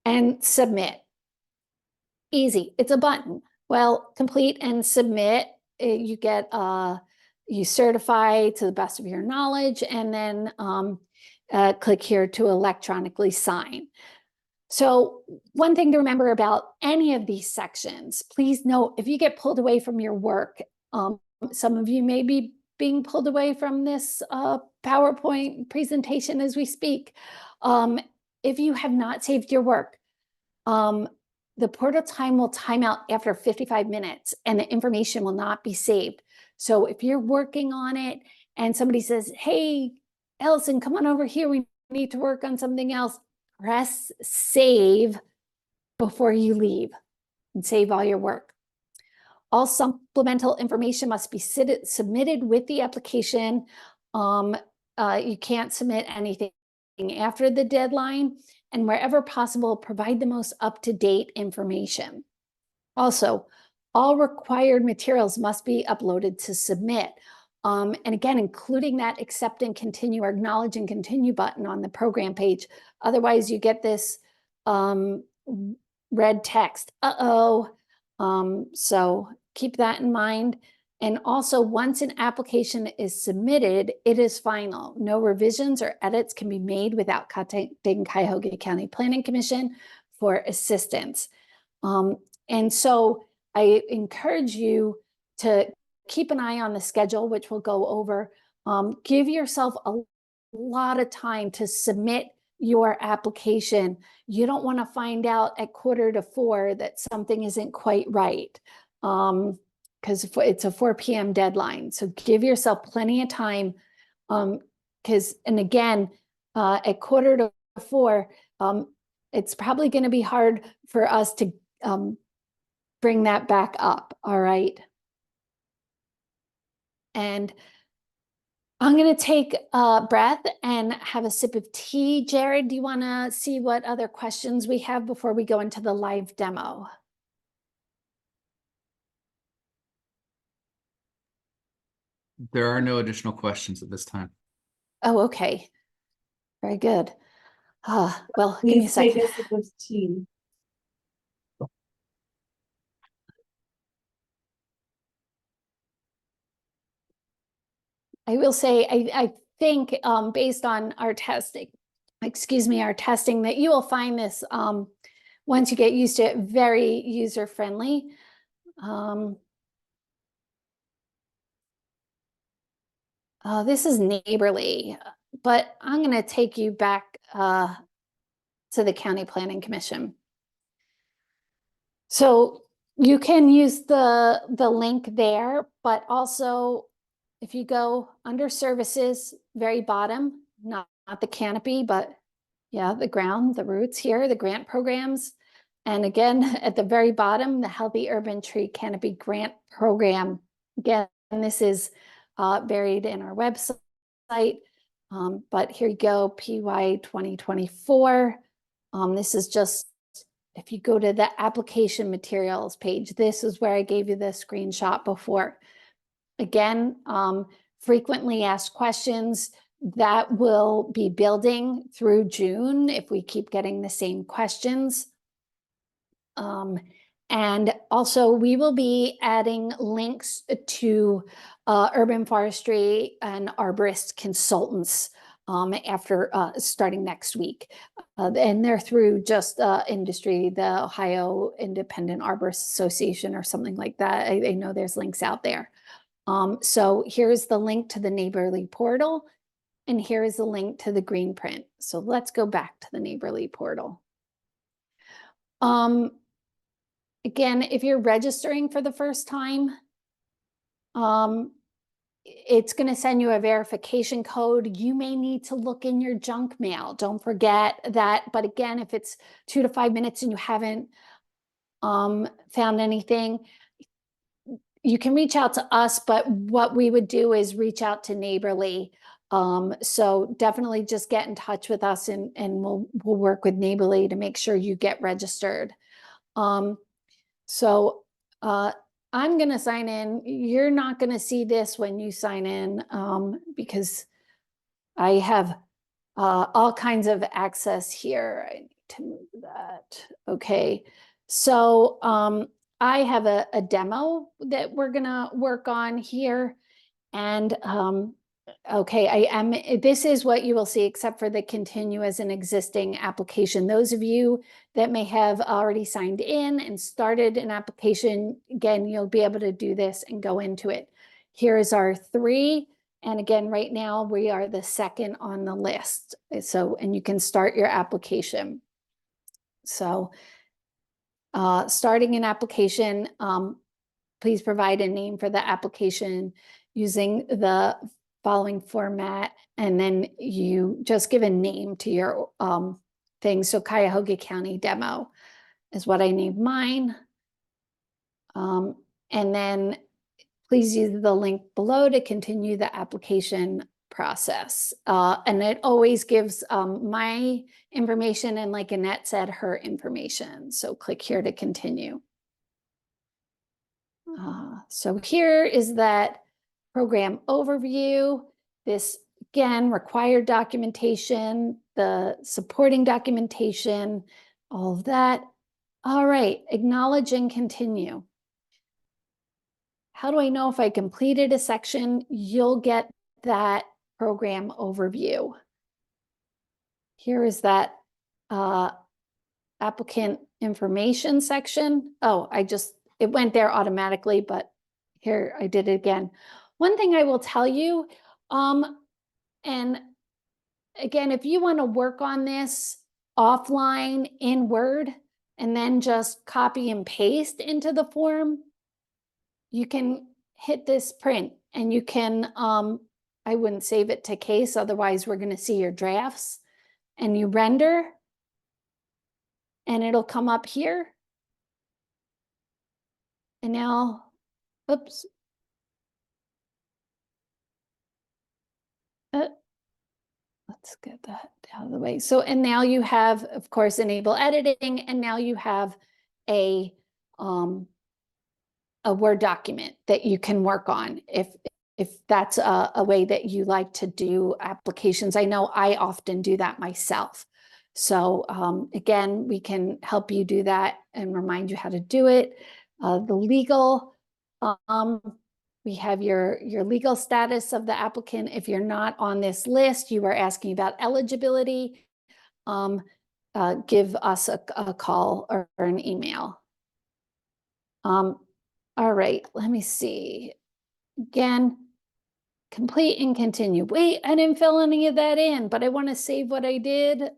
And submit. Easy, it's a button. Well, complete and submit, you get, you certify to the best of your knowledge, and then click here to electronically sign. So one thing to remember about any of these sections, please note, if you get pulled away from your work, some of you may be being pulled away from this PowerPoint presentation as we speak. If you have not saved your work, the portal time will time out after 55 minutes and the information will not be saved. So if you're working on it and somebody says, hey, Allison, come on over here, we need to work on something else, press save before you leave and save all your work. All supplemental information must be submitted with the application. You can't submit anything after the deadline, and wherever possible, provide the most up-to-date information. Also, all required materials must be uploaded to submit. And again, including that accept and continue or acknowledge and continue button on the program page. Otherwise, you get this red text, so keep that in mind. And also, once an application is submitted, it is final. No revisions or edits can be made without contacting Cuyahoga County Planning Commission for assistance. And so I encourage you to keep an eye on the schedule, which we'll go over. Give yourself a lot of time to submit your application. You don't want to find out at 3:45 that something isn't quite right, because it's a 4 p.m. deadline. So give yourself plenty of time, because, and again, at 3:45, it's probably going to be hard for us to bring that back up. All right. And I'm going to take a breath and have a sip of tea. Jared, do you want to see what other questions we have before we go into the live demo? There are no additional questions at this time. Oh, okay. Very good. Well, give me a Please take second. a sip of tea. I will say, I think based on our testing, our testing, that you will find this, once you get used to it, very user-friendly. This is Neighborly, but I'm going to take you back to the County Planning Commission. So you can use the link there, but also if you go under services, very bottom, not the canopy, but yeah, the ground, the roots here, the grant programs. And again, at the very bottom, the Healthy Urban Tree Canopy Grant Program. Again, this is buried in our website, but here you go, PY 2024. This is just, if you go to the application materials page, this is where I gave you the screenshot before. Again, frequently asked questions that will be building through June if we keep getting the same questions. And also we will be adding links to urban forestry and arborist consultants after starting next week. And they're through just industry, the Ohio Independent Arborist Association or something like that. I know there's links out there. So here's the link to the Neighborly portal, and here is the link to the green print. So let's go back to the Neighborly portal. Again, if you're registering for the first time, it's going to send you a verification code. You may need to look in your junk mail. Don't forget that. But again, if it's 2 to 5 minutes and you haven't found anything, you can reach out to us, but what we would do is reach out to Neighborly. So definitely just get in touch with us, and we'll work with Neighborly to make sure you get registered. So I'm going to sign in. You're not going to see this when you sign in because I have all kinds of access here. I need to move that. Okay. So I have a demo that we're going to work on here. And okay, this is what you will see, except for the continue as an existing application. Those of you that may have already signed in and started an application, again, you'll be able to do this and go into it. Here is our 3. And again, right now we are the 2nd on the list. So, and you can start your application. So starting an application, please provide a name for the application using the following format, and then you just give a name to your thing. So Cuyahoga County demo is what I named mine. And then please use the link below to continue the application process. And it always gives my information, and like Annette said, her information. So click here to continue. So here is that program overview. This again, required documentation, the supporting documentation, all of that. All right, acknowledge and continue. How do I know if I completed a section? You'll get that program overview. Here is that applicant information section. Oh, it went there automatically, but here I did it again. One thing I will tell you, and again, if you want to work on this offline in Word and then just copy and paste into the form, you can hit this print and you can, I wouldn't save it to case, otherwise we're going to see your drafts, and you render and it'll come up here. And now, oops. Let's get that out of the way. So, and now you have, of course, enable editing, and now you have a Word document that you can work on if that's a way that you like to do applications. I know I often do that myself. So again, we can help you do that and remind you how to do it. The legal, we have your legal status of the applicant. If you're not on this list, you are asking about eligibility, give us a call or an email. All right, let me see. Again, complete and continue. Wait, I didn't fill any of that in, but I want to save what I did.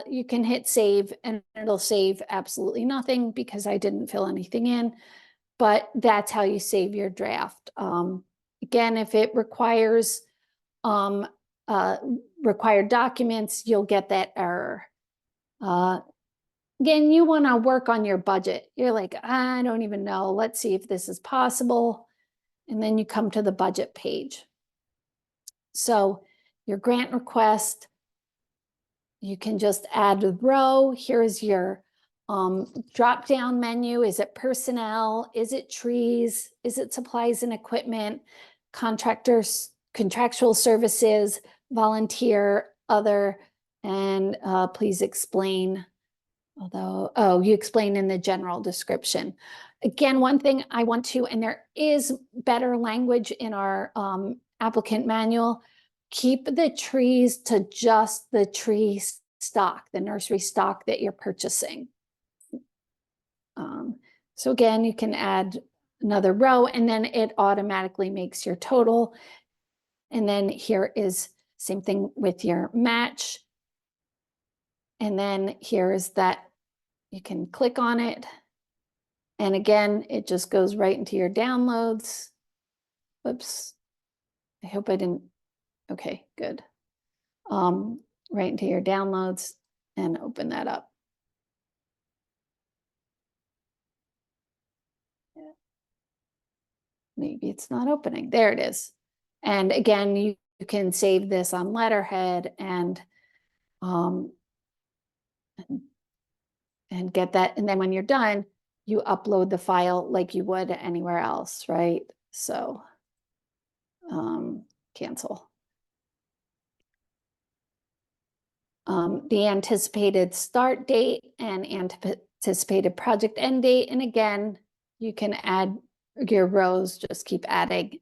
You can hit save and it'll save absolutely nothing because I didn't fill anything in, but that's how you save your draft. Again, if it requires required documents, you'll get that error. Again, you want to work on your budget. You're like, I don't even know. Let's see if this is possible. And then you come to the budget page. So your grant request, you can just add a row. Here's your drop-down menu. Is it personnel? Is it trees? Is it supplies and equipment? Contractors, contractual services, volunteer, other, and please explain. Although, oh, you explain in the general description. Again, one thing I want to, and there is better language in our applicant manual, keep the trees to just the tree stock, the nursery stock that you're purchasing. So again, you can add another row and then it automatically makes your total. And then here is same thing with your match. And then here is that you can click on it. And again, it just goes right into your downloads. Whoops. I hope I didn't. Okay, good. Right into your downloads and open that up. Maybe it's not opening. There it is. And again, you can save this on letterhead and get that. And then when you're done, you upload the file like you would anywhere else, right? So cancel. The anticipated start date and anticipated project end date. And again, you can add your rows, just keep adding.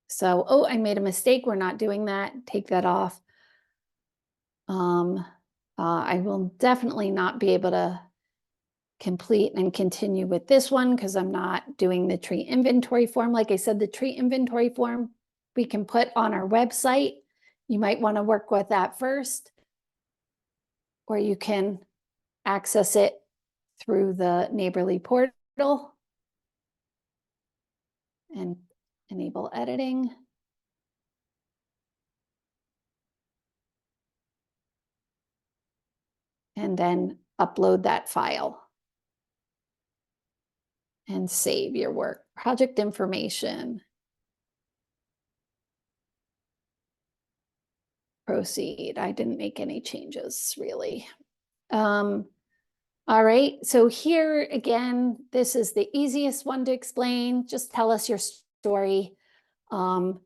So, oh, I made a mistake. We're not doing that. Take that off. I will definitely not be able to complete and continue with this one because I'm not doing the tree inventory form. Like I said, the tree inventory form we can put on our website. You might want to work with that first, or you can access it through the Neighborly portal and enable editing. And then upload that file and save your work. Project information. Proceed. I didn't make any changes really. All right, so here again, this is the easiest one to explain. Just tell us your story. An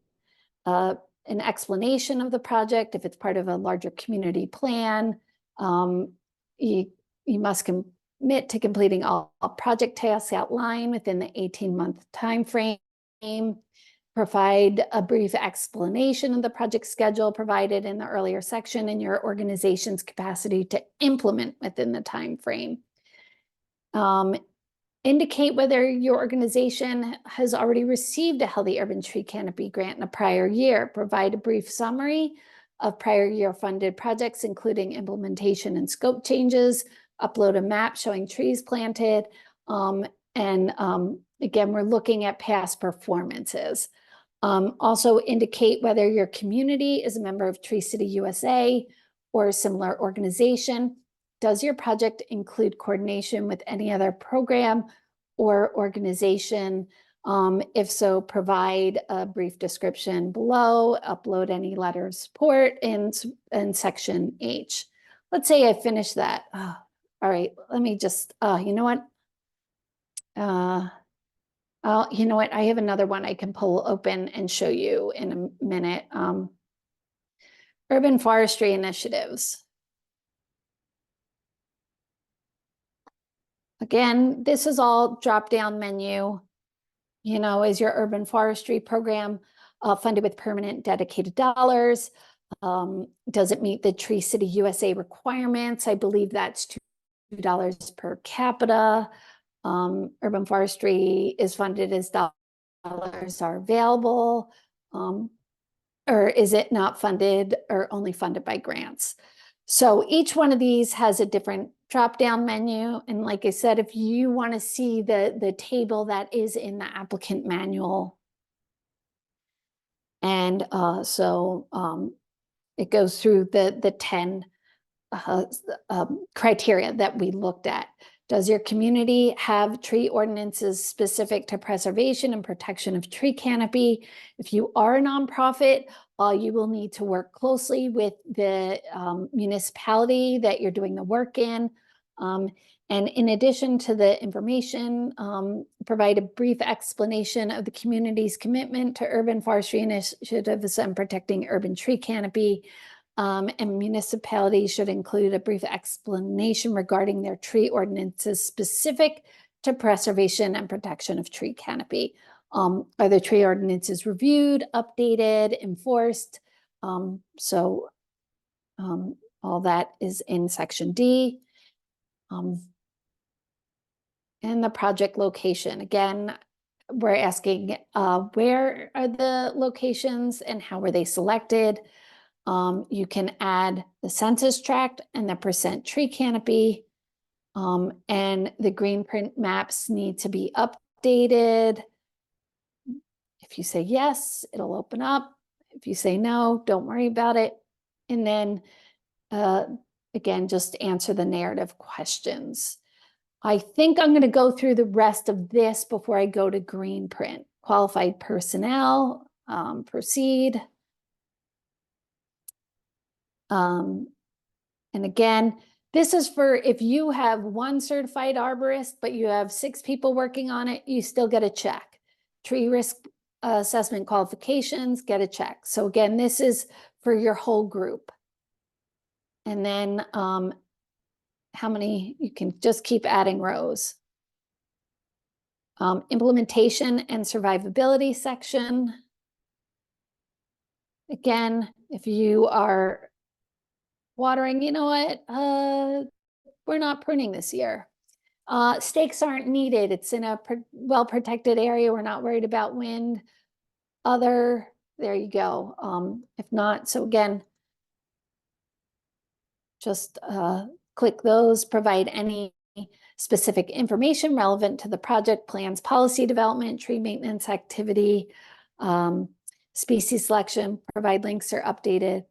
explanation of the project, if it's part of a larger community plan. You must commit to completing all project tasks outlined within the 18-month time frame. Provide a brief explanation of the project schedule provided in the earlier section and your organization's capacity to implement within the time frame. Indicate whether your organization has already received a Healthy Urban Tree Canopy grant in a prior year. Provide a brief summary of prior year funded projects, including implementation and scope changes. Upload a map showing trees planted. Again, we're looking at past performances. Also indicate whether your community is a member of Tree City USA or a similar organization. Does your project include coordination with any other program or organization? If so, provide a brief description below. Upload any letter of support in section H. Let's say I finish that. All right, let me just, you know what? You know what? I have another one I can pull open and show you in a minute. Urban forestry initiatives. Again, this is all drop-down menu. You know, is your urban forestry program funded with permanent dedicated dollars? Does it meet the Tree City USA requirements? I believe that's $2 per capita. Urban forestry is funded as dollars are available. Or is it not funded or only funded by grants? So each one of these has a different drop-down menu. And like I said, if you want to see the table that is in the applicant manual. And it goes through the 10 criteria that we looked at. Does your community have tree ordinances specific to preservation and protection of tree canopy? If you are a nonprofit, you will need to work closely with the municipality that you're doing the work in. And in addition to the information, provide a brief explanation of the community's commitment to urban forestry initiatives and protecting urban tree canopy. And municipalities should include a brief explanation regarding their tree ordinances specific to preservation and protection of tree canopy. Are the tree ordinances reviewed, updated, enforced? All that is in section D. And the project location. Again, we're asking where are the locations and how were they selected? You can add the census tract and the percent tree canopy. And the green print maps need to be updated. If you say yes, it'll open up. If you say no, don't worry about it. And then again, just answer the narrative questions. I think I'm going to go through the rest of this before I go to green print. Qualified personnel, proceed. And again, this is for if you have one certified arborist, but you have 6 people working on it, you still get a check. Tree risk assessment qualifications, get a check. So again, this is for your whole group. And then how many, you can just keep adding rows. Implementation and survivability section. Again, if you are watering, you know what, we're not pruning this year. Stakes aren't needed. It's in a well-protected area. We're not worried about wind. Other, there you go. If not, so again, just click those, provide any specific information relevant to the project plans, policy development, tree maintenance activity, species selection, provide links or updated,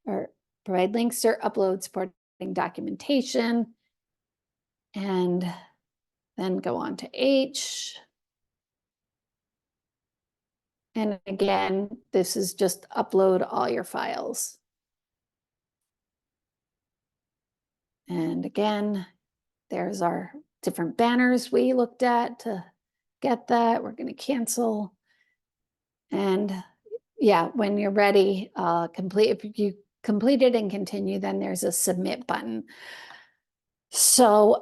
or provide links or upload supporting documentation, and then go on to H. And again, this is just upload all your files. And again, there's our different banners we looked at to get that. We're going to cancel. And yeah, when you're ready, if you complete it and continue, then there's a submit button. So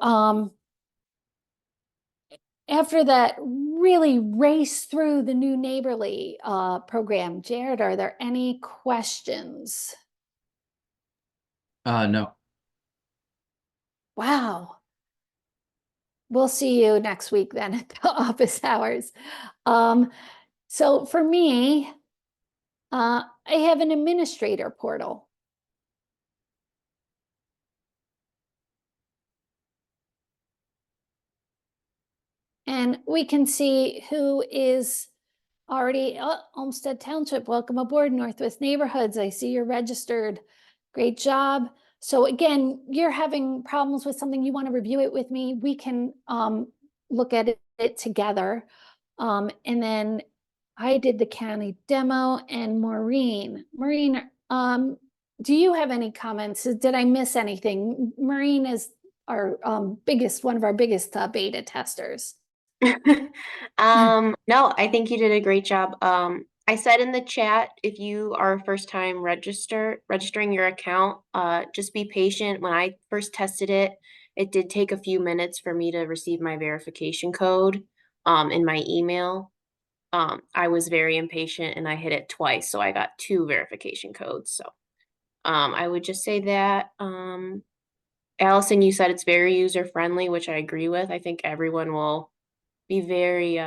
after that really race through the new Neighborly program, Jared, are there any questions? No. Wow. We'll see you next week then at the office hours. So for me, I have an administrator portal. And we can see who is already, Olmsted Township, welcome aboard, Northwest Neighborhoods. I see you're registered. Great job. So again, you're having problems with something, you want to review it with me, we can look at it together. And then I did the county demo, and Maureen, do you have any comments? Did I miss anything? Maureen is our one of our biggest beta testers. No, I think you did a great job. I said in the chat, if you are a first time registering your account, just be patient. When I first tested it, it did take a few minutes for me to receive my verification code in my email. I was very impatient and I hit it twice, so I got 2 verification codes. So I would just say that. Allison, you said it's very user friendly, which I agree with. I think everyone will be very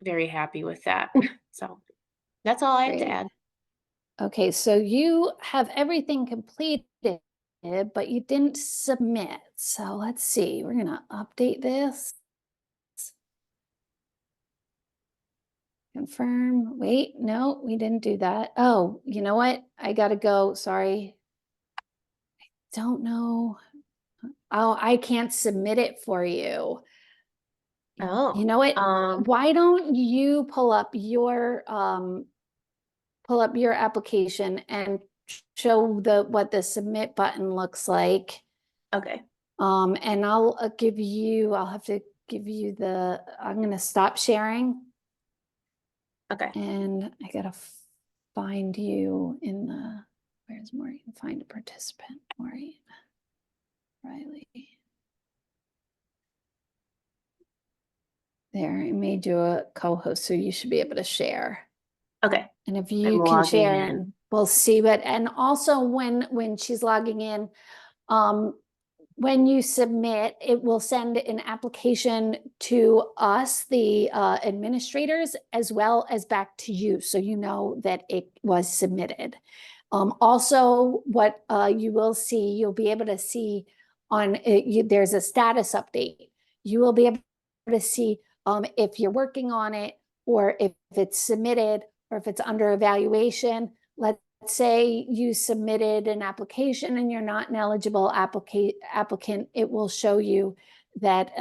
very happy with that. So that's all I have to Great. add. Okay, so you have everything completed, but you didn't submit. So let's see, we're gonna update this. Confirm, wait, no, we didn't do that. Oh, you know what? I gotta go, sorry. I don't know. Oh, I can't submit it for you. Oh, You know what? Why don't you pull up your application and show what the submit button looks like. okay. And I'll have to give you I'm gonna stop sharing. Okay. And I gotta find you in where's Maureen? Find a participant, Maureen. Riley. There, I made you a co-host, so you should be able to share. Okay. And if I'm you can logging share, in. and we'll see what, and also when she's logging in, when you submit, it will send an application to us, the administrators, as well as back to you, so you know that it was submitted. Also, what you will see, you'll be able to see on there's a status update. You will be able to see if you're working on it, or if it's submitted, or if it's under evaluation. Let's say you submitted an application and you're not an eligible applicant, it will show you that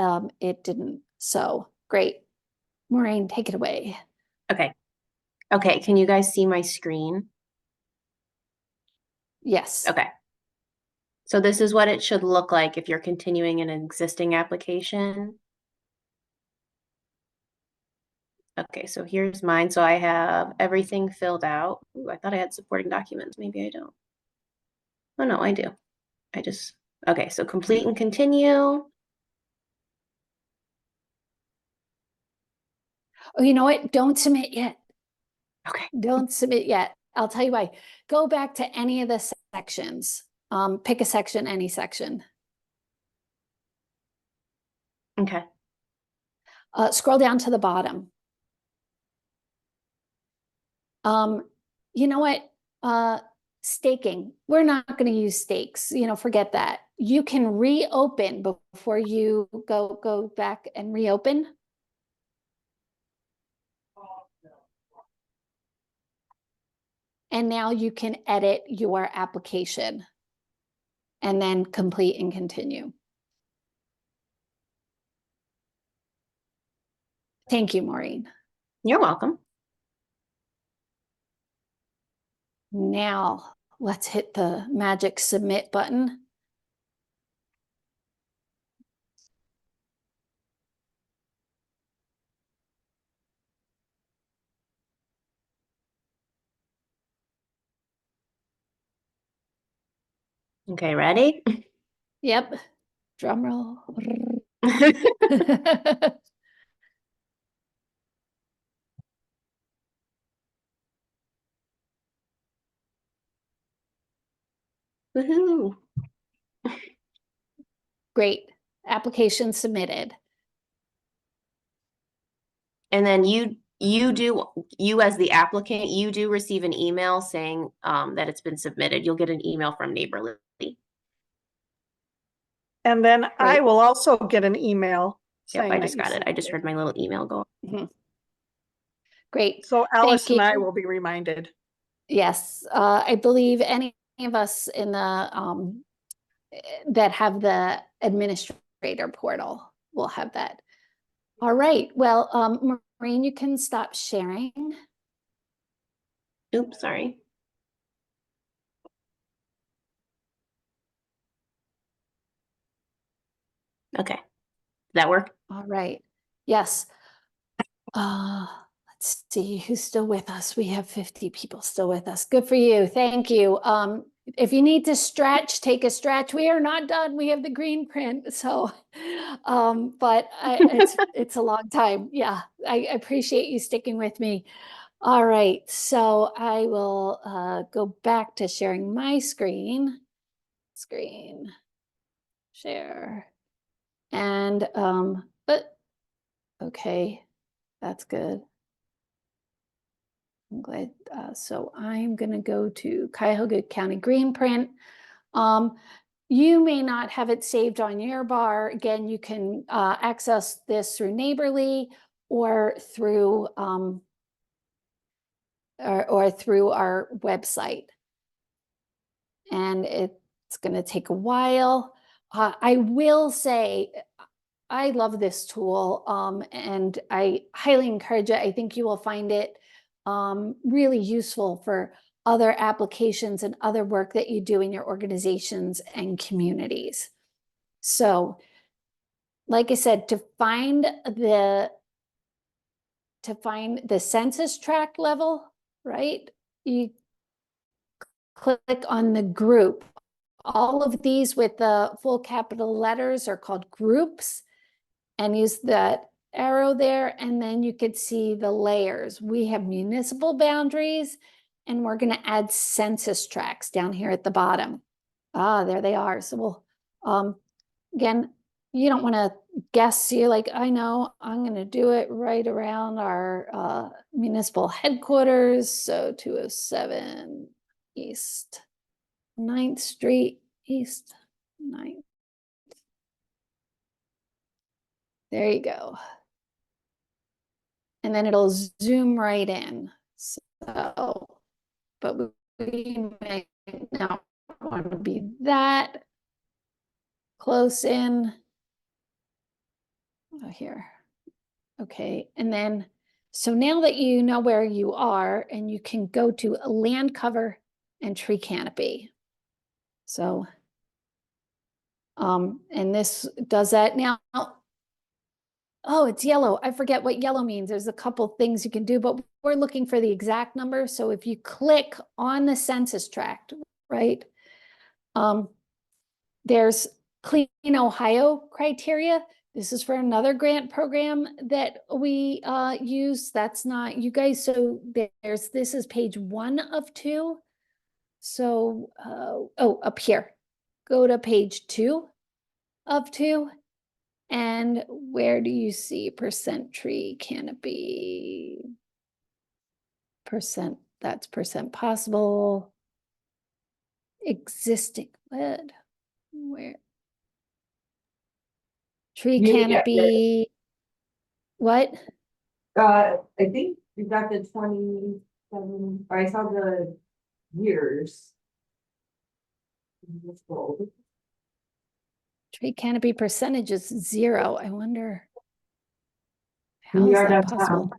it didn't. So great. Maureen, take it away. Okay. Okay, can you guys see my screen? Yes. Okay. So this is what it should look like if you're continuing an existing application. Okay, so here's mine. So I have everything filled out. Ooh, I thought I had supporting documents. Maybe I don't. Oh, no, I do. Okay, so complete and continue. Oh, you know what? Don't submit yet. Okay. Don't submit yet. I'll tell you why. Go back to any of the sections. Pick a section, any section. Okay. Scroll down to the bottom. You know what? Staking. We're not going to use stakes. Forget that. You can reopen before you go back and reopen. And now you can edit your application and then complete and continue. Thank you, Maureen. You're welcome. Now let's hit the magic submit button. Okay, ready? Yep. Drum roll. Woohoo. Great. Application submitted. And then you as the applicant, you do receive an email saying that it's been submitted. You'll get an email from Neighborly. And then I Great. will also get an email Yep, saying I that just you got it. I just submitted. heard my little email go. Great. So Alice Thank and I you. will be reminded. Yes, I believe any of us in the that have the administrator portal will have that. All right. Well, Maureen, you can stop sharing. Oops, sorry. Okay. Does that work? All right. Yes. Let's see who's still with us. We have 50 people still with us. Good for you. Thank you. If you need to stretch, take a stretch. We are not done. We have the green print. So, it's a long time. Yeah, I appreciate you sticking with me. All right. So I will go back to sharing my screen. Share. And but okay, that's good. I'm glad. So I'm going to go to Cuyahoga County Green Print. You may not have it saved on your bar. Again, you can access this through Neighborly or through or through our website. And it's going to take a while. I will say, I love this tool, and I highly encourage it. I think you will find it really useful for other applications and other work that you do in your organizations and communities. So, like I said, to find the census tract level, right? You click on the group. All of these with the full capital letters are called groups, and use that arrow there, and then you could see the layers. We have municipal boundaries, and we're going to add census tracts down here at the bottom. There they are. So we'll, again, you don't want to guess. You're like, I know, I'm going to do it right around our municipal headquarters. So 207 East 9th Street, East 9th. There you go. And then it'll zoom right in. So, but we may not want to be that close in. Oh, here. Okay. And then, so now that you know where you are, and you can go to a land cover and tree canopy. So, and this does that now. Oh, it's yellow. I forget what yellow means. There's a couple things you can do, but we're looking for the exact number. So if you click on the census tract, right, there's Clean Ohio criteria. This is for another grant program that we use. That's not you guys. So this is page 1 of 2. So, up here, go to page 2 of 2. And where do you see percent tree canopy? Percent, that's percent possible. Existing, where? Tree canopy, what? I think we got the 27, I saw the years. Tree canopy percentage is 0. I wonder. And How we is are that downtown.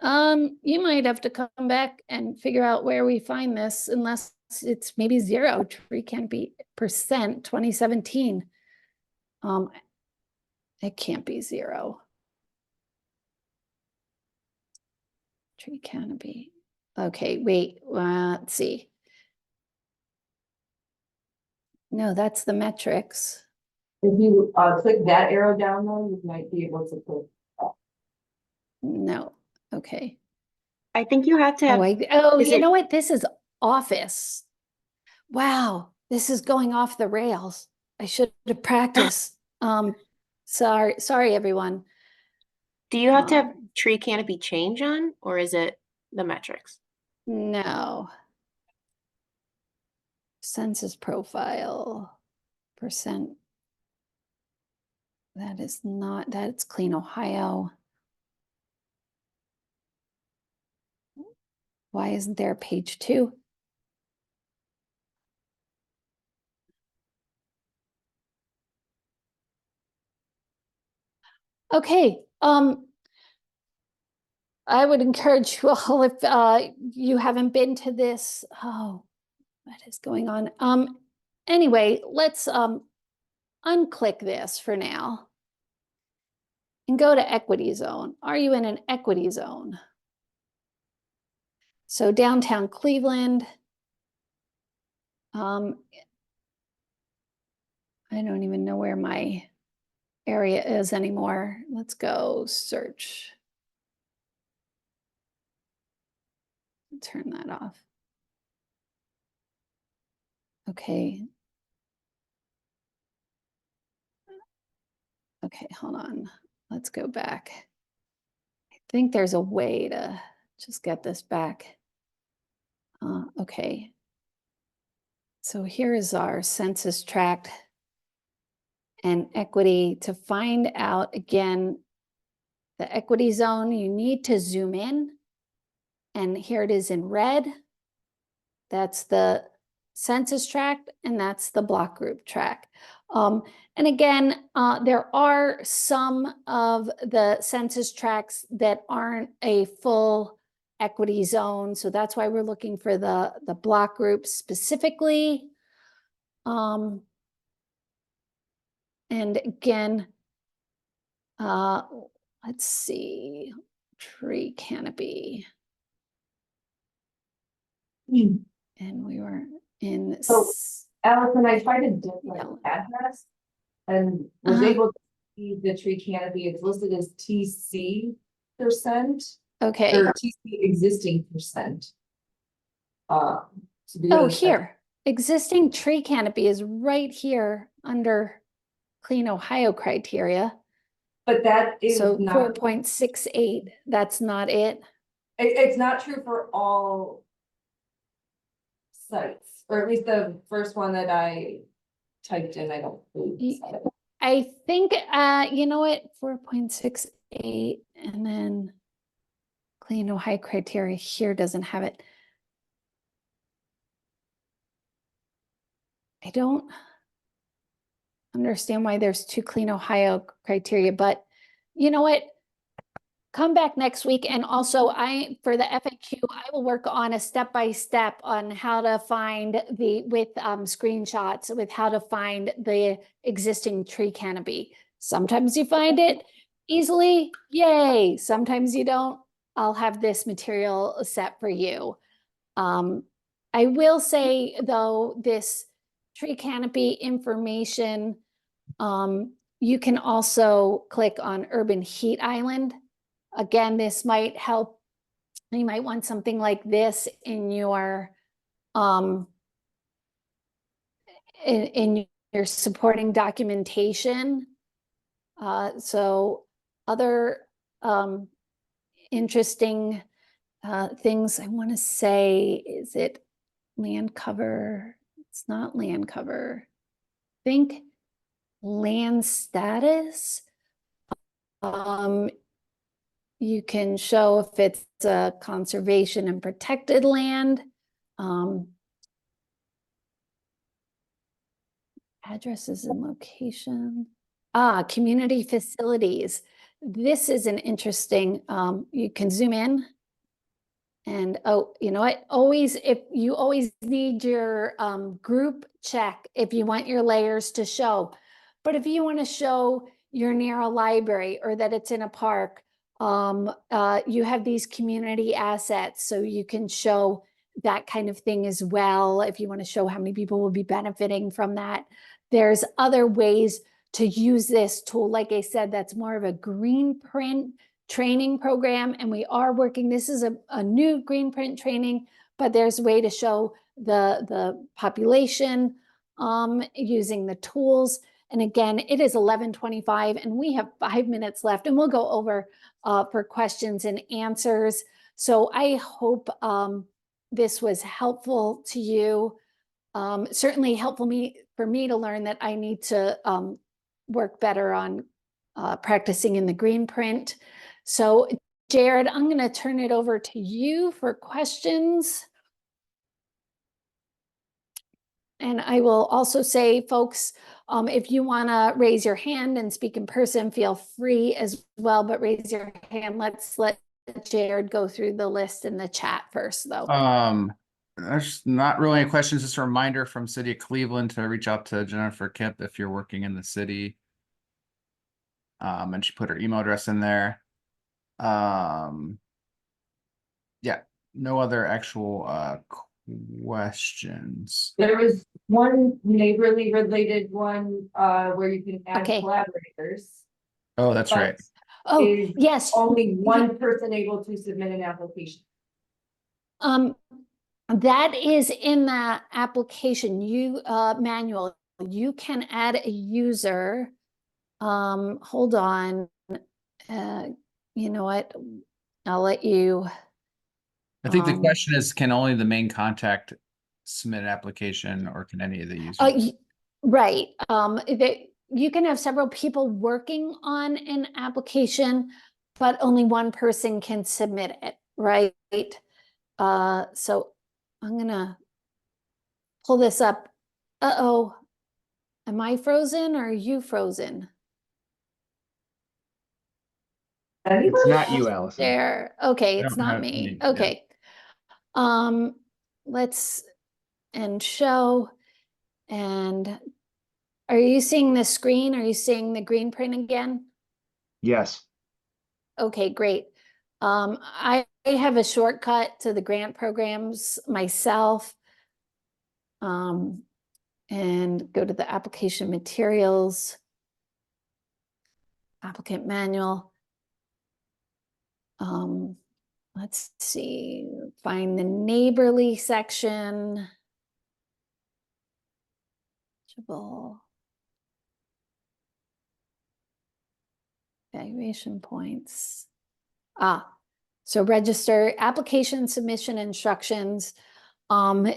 possible? You might have to come back and figure out where we find this, unless it's maybe 0 tree canopy percent 2017. It can't be 0. Tree canopy. Okay, wait, let's see. No, that's the metrics. If you click that arrow down though, you might be able to click. No, okay. I think you have to have, is You it- know what? This is Office. Wow, this is going off the rails. I should have practiced. Sorry, everyone. do you have to have tree canopy change on, or is it the metrics? No. Census profile, percent. That is not, that's Clean Ohio. Why isn't there page 2? Okay, I would encourage you all, if you haven't been to this, what is going on? Anyway, let's unclick this for now and go to equity zone. Are you in an equity zone? So downtown Cleveland. I don't even know where my area is anymore. Let's go search. Turn that off. Okay. Okay, hold on. Let's go back. I think there's a way to just get this back. Okay. So here is our census tract and equity. To find out again, the equity zone, you need to zoom in. And here it is in red. That's the census tract, and that's the block group tract. And again, there are some of the census tracts that aren't a full equity zone. So that's why we're looking for the block group specifically. And again, let's see, tree canopy. And we were in. So, Allison, I tried a different address and was able to see the tree canopy. It's listed as TC %. Okay. Or TC existing %. Oh, here, existing tree canopy is right here under Clean Ohio criteria. But that is So not 4.68, that's not it. It's not true for all sites, or at least the first one that I typed in, I don't believe. I think, you know what, 4.68, and then Clean Ohio criteria here doesn't have it. I don't understand why there's 2 Clean Ohio criteria, but you know what? Come back next week. And also for the FAQ, I will work on a step-by-step on how to find with screenshots with how to find the existing tree canopy. Sometimes you find it easily, yay. Sometimes you don't. I'll have this material set for you. I will say though, this tree canopy information, you can also click on Urban Heat Island. Again, this might help. You might want something like this in your in your supporting documentation. So other interesting things I want to say, is it land cover? It's not land cover. I think land status. You can show if it's a conservation and protected land. Addresses and location. Community facilities. This is an interesting, you can zoom in. And you know what? You always need your group check if you want your layers to show. But if you want to show you're near a library or that it's in a park, you have these community assets, so you can show that kind of thing as well, if you want to show how many people will be benefiting from that. There's other ways to use this tool. Like I said, that's more of a green print training program, and we are working, this is a new green print training, but there's a way to show the population using the tools. And again, it is 11:25 and we have 5 minutes left, and we'll go over for questions and answers. So I hope this was helpful to you. Certainly helpful for me to learn that I need to work better on practicing in the green print. So Jared, I'm going to turn it over to you for questions. And I will also say, folks, if you want to raise your hand and speak in person, feel free as well, but raise your hand. Let's let Jared go through the list in the chat first, though. There's not really any questions. Just a reminder from City of Cleveland to reach out to Jennifer Kemp if you're working in the city. And she put her email address in there. Yeah, no other actual questions. There was one neighborly related one where you can add Okay. collaborators. Oh, that's But right. Oh, is yes. only one person able to submit an application. That is in the application manual. You can add a user. Hold on. You know what? I'll let you. I think the question is, can only the main contact submit an application, or can any of the users? Right. You can have several people working on an application, but only one person can submit it, right? So I'm gonna pull this up. Uh-oh. Am I frozen or are you frozen? It's not you, Allison. There. Okay, I it's don't not have me. any, yeah. Okay. Let's end show. And are you seeing the screen? Are you seeing the green print again? Yes. Okay, great. I have a shortcut to the grant programs myself. And go to the application materials, applicant manual. Let's see, find the neighborly section. Evaluation points. So register application submission instructions.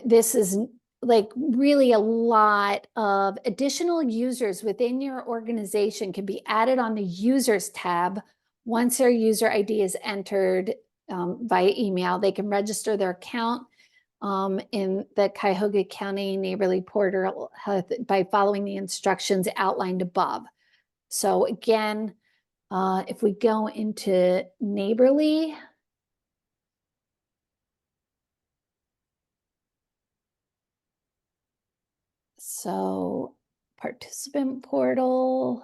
This is like really a lot of additional users within your organization can be added on the users tab. Once their user ID is entered via email, they can register their account in the Cuyahoga County Neighborly Portal by following the instructions outlined above. So again, if we go into Neighborly, so participant portal.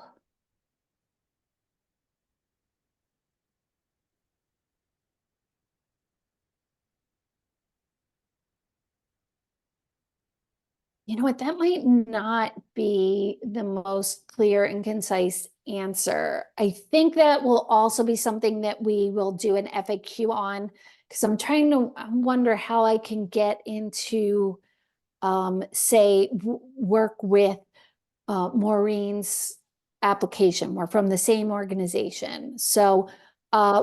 You know what, that might not be the most clear and concise answer. I think that will also be something that we will do an FAQ on, because I'm trying to wonder how I can get into, say, work with Maureen's application. We're from the same organization. So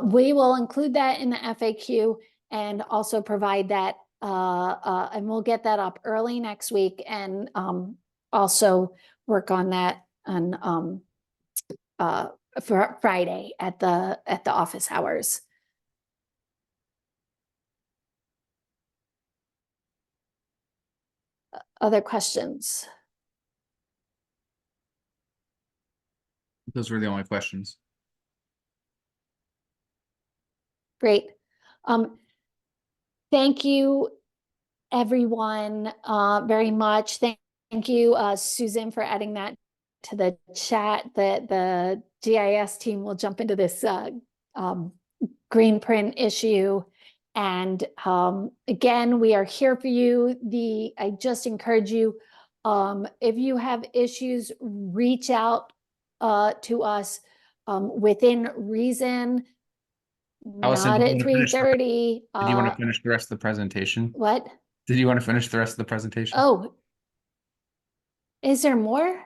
we will include that in the FAQ and also provide that and we'll get that up early next week and also work on that on for Friday at the office hours. Other questions? Those were the only questions. Great. Thank you, everyone, very much. Thank you, Susan, for adding that to the chat. The GIS team will jump into this green print issue. And again, we are here for you. I just encourage you, if you have issues, reach out to us within reason, Allison, not did you at wanna finish the- 3:30. Did you want to finish the rest of the presentation? What? Did you want to finish the rest of the presentation? Oh, is there more?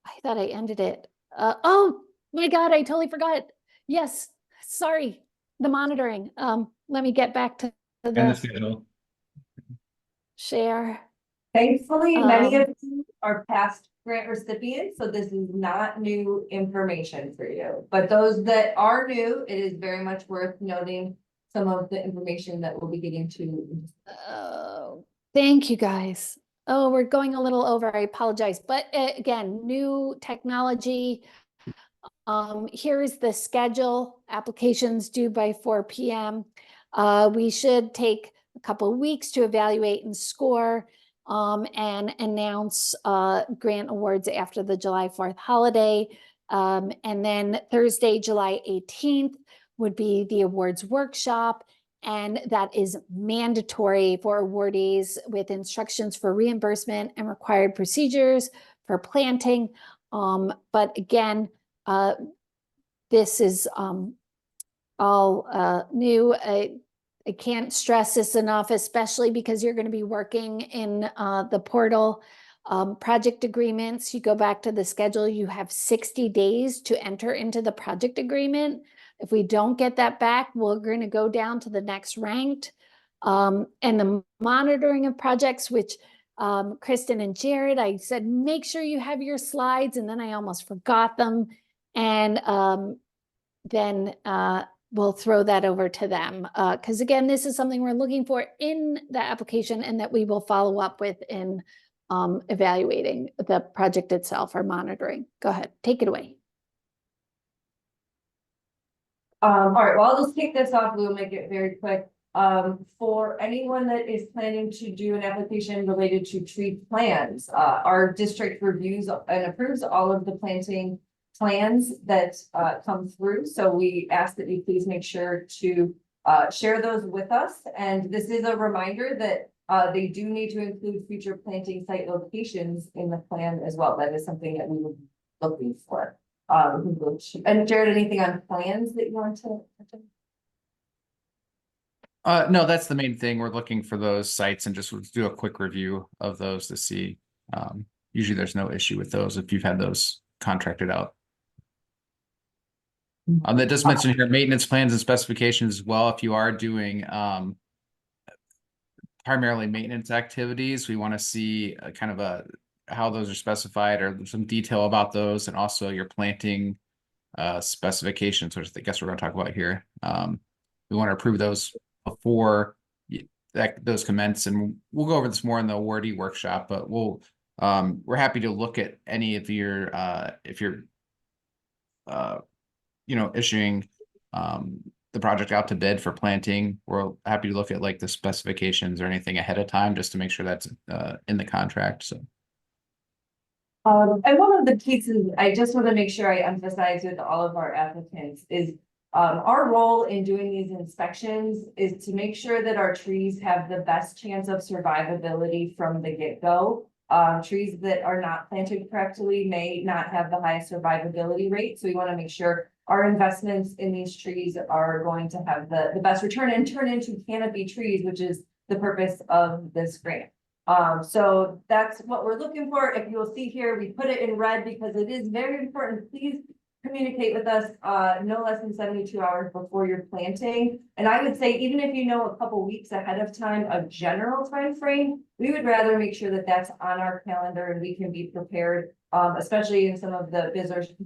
I thought I ended it. Oh my God, I totally forgot. Yes, sorry, the monitoring. Let me get back to And the the schedule. share. Thankfully, many Um, of you are past grant recipients, so this is not new information for you. But those that are new, it is very much worth noting some of the information that we'll be getting to. Oh, thank you guys. Oh, we're going a little over. I apologize. But again, new technology. Here is the schedule. Applications due by 4 p.m. We should take a couple of weeks to evaluate and score and announce grant awards after the July 4th holiday. And then Thursday, July 18th would be the awards workshop. And that is mandatory for awardees with instructions for reimbursement and required procedures for planting. But again, this is all new. I can't stress this enough, especially because you're going to be working in the portal. Project agreements, you go back to the schedule, you have 60 days to enter into the project agreement. If we don't get that back, we're going to go down to the next ranked. And the monitoring of projects, which Kristen and Jared, I said, make sure you have your slides, and then I almost forgot them. And then we'll throw that over to them. Because again, this is something we're looking for in the application and that we will follow up with in evaluating the project itself or monitoring. Go ahead, take it away. All right, well, I'll just kick this off. We'll make it very quick. For anyone that is planning to do an application related to tree plans, our district reviews and approves all of the planting plans that come through. So we ask that you please make sure to share those with us. And this is a reminder that they do need to include future planting site locations in the plan as well. That is something that we would be looking for. And Jared, anything on plans that you want to? No, that's the main thing. We're looking for those sites and just do a quick review of those to see. Usually there's no issue with those if you've had those contracted out. That does mention here maintenance plans and specifications as well. If you are doing primarily maintenance activities, we want to see kind of how those are specified or some detail about those, and also your planting specifications, which I guess we're going to talk about here. We want to approve those before those commence, and we'll go over this more in the awardee workshop. But we're happy to look at any of your if you're issuing the project out to bid for planting. We're happy to look at like the specifications or anything ahead of time just to make sure that's in the contract. So. And one of the pieces I just want to make sure I emphasize with all of our applicants is our role in doing these inspections is to make sure that our trees have the best chance of survivability from the get-go. Trees that are not planted correctly may not have the highest survivability rate. So we want to make sure our investments in these trees are going to have the best return and turn into canopy trees, which is the purpose of this grant. So that's what we're looking for. If you'll see here, we put it in red because it is very important. Please communicate with us no less than 72 hours before you're planting. And I would say, even if you know a couple weeks ahead of time, a general time frame, we would rather make sure that that's on our calendar and we can be prepared, especially in some of the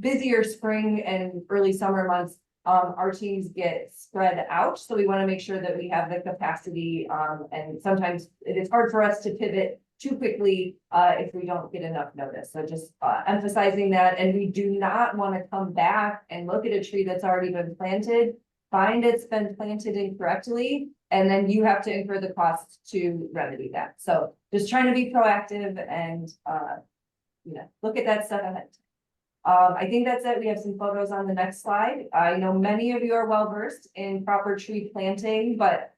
busier spring and early summer months. Our teams get spread out, so we want to make sure that we have the capacity, and sometimes it is hard for us to pivot too quickly if we don't get enough notice. So just emphasizing that. And we do not want to come back and look at a tree that's already been planted, find it's been planted incorrectly, and then you have to incur the cost to remedy that. So just trying to be proactive and look at that stuff ahead. I think that's it. We have some photos on the next slide. I know many of you are well versed in proper tree planting, but,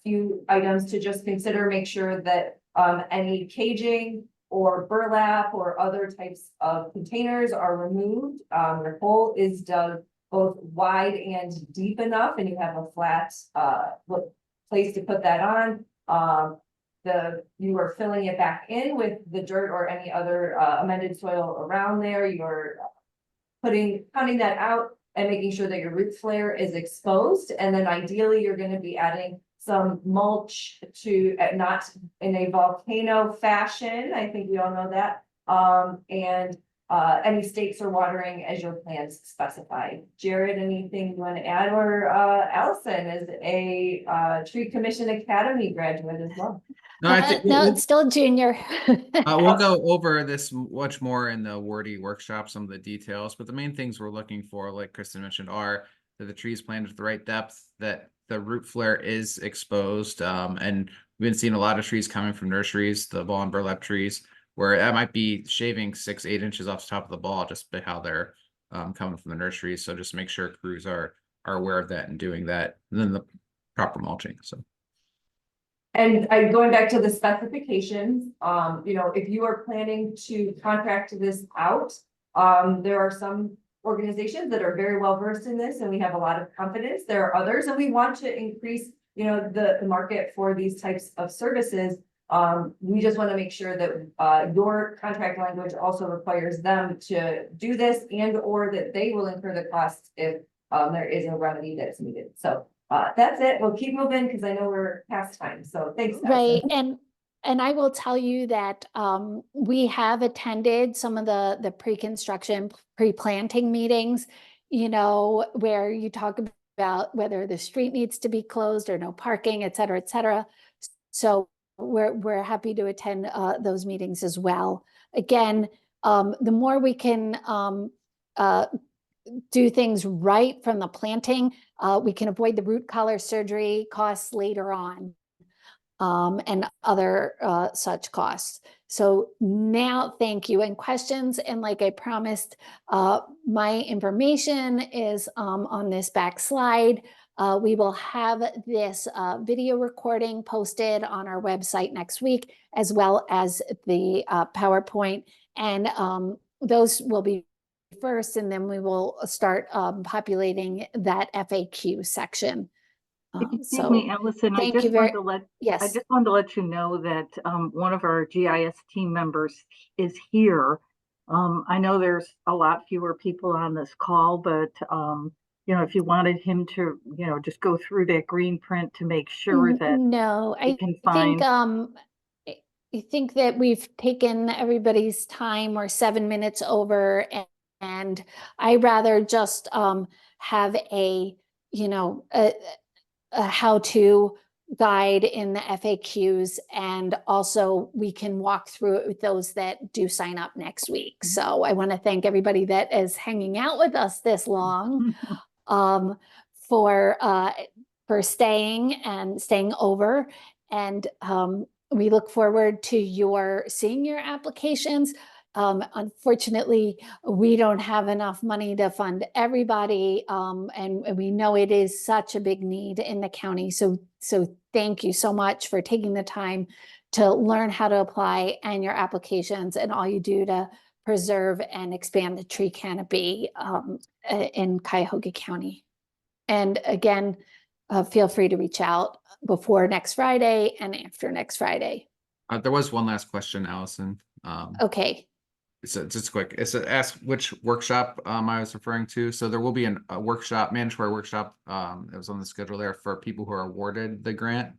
few items to just consider, make sure that, any caging or burlap or other types of containers are removed. The hole is dug both wide and deep enough, and you have a flat, place to put that on. You are filling it back in with the dirt or any other amended soil around there. You're cutting that out and making sure that your root flare is exposed. And then ideally, you're going to be adding some mulch to, not in a volcano fashion. I think we all know that. And any stakes or watering as your plans specify. Jared, anything you want to add? Or Allison is a Tree Commission Academy graduate as well. No, I think No, it's still junior. we'll go over this much more in the wordy workshop, some of the details, but the main things we're looking for, like Kristen mentioned, are that the trees planted at the right depth, that the root flare is exposed. And we've been seeing a lot of trees coming from nurseries, the ball and burlap trees, where that might be shaving 6-8 inches off the top of the ball just by how they're coming from the nurseries. So just make sure crews are aware of that and doing that, and then the proper mulching. So. And going back to the specifications, if you are planning to contract this out, there are some organizations that are very well versed in this, and we have a lot of confidence. There are others, and we want to increase, the market for these types of services. We just want to make sure that your contract language also requires them to do this, and or that they will incur the costs if there is a remedy that's needed. So. That's it. We'll keep moving because I know we're past time. So thanks. Right. And I will tell you that we have attended some of the pre-construction, pre-planting meetings, where you talk about whether the street needs to be closed or no parking, et cetera, et cetera. So we're happy to attend those meetings as well. Again, the more we can do things right from the planting, we can avoid the root collar surgery costs later on, and other such costs. So now, thank you. And questions, and like I promised, my information is on this back slide. We will have this video recording posted on our website next week, as well as the PowerPoint, and those will be first, and then we will start populating that FAQ section. Excuse me, Allison, thank you very much. Yes. I just wanted to let you know that one of our GIS team members is here. I know there's a lot fewer people on this call, but if you wanted him to, just go through that green print to make sure that I think that we've taken everybody's time. We're 7 minutes over, and I rather just have a how-to guide in the FAQs, and also we can walk through it with those that do sign up next week. So I want to thank everybody that is hanging out with us this long, for staying over, and we look forward to seeing your applications. Unfortunately, we don't have enough money to fund everybody, and we know it is such a big need in the county. So thank you so much for taking the time to learn how to apply and your applications and all you do to preserve and expand the tree canopy in Cuyahoga County. And again, feel free to reach out before next Friday and after next Friday. There was one last question, Allison. Okay. So just quick, it's ask which workshop I was referring to. So there will be a workshop, mandatory workshop that was on the schedule there for people who are awarded the grant,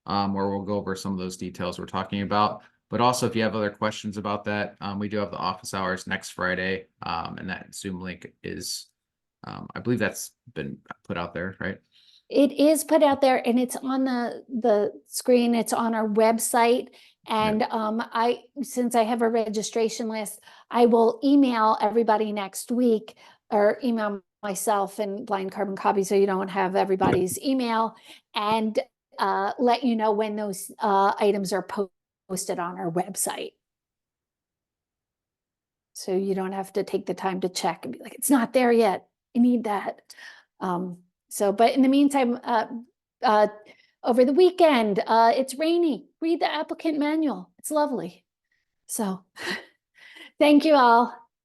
where we'll go over some of those details we're talking about. But also, if you have other questions about that, we do have the office hours next Friday, and that Zoom link is, I believe that's been put out there, right? It is put out there, and it's on the screen. It's on our website. And since I have a registration list, I will email everybody next week, or email myself and Blind Carbon Copy, so you don't have everybody's email, and let you know when those items are posted on our website. So you don't have to take the time to check and be like, it's not there yet. I need that. But in the meantime, over the weekend, it's rainy. Read the applicant manual. It's lovely. So thank you all.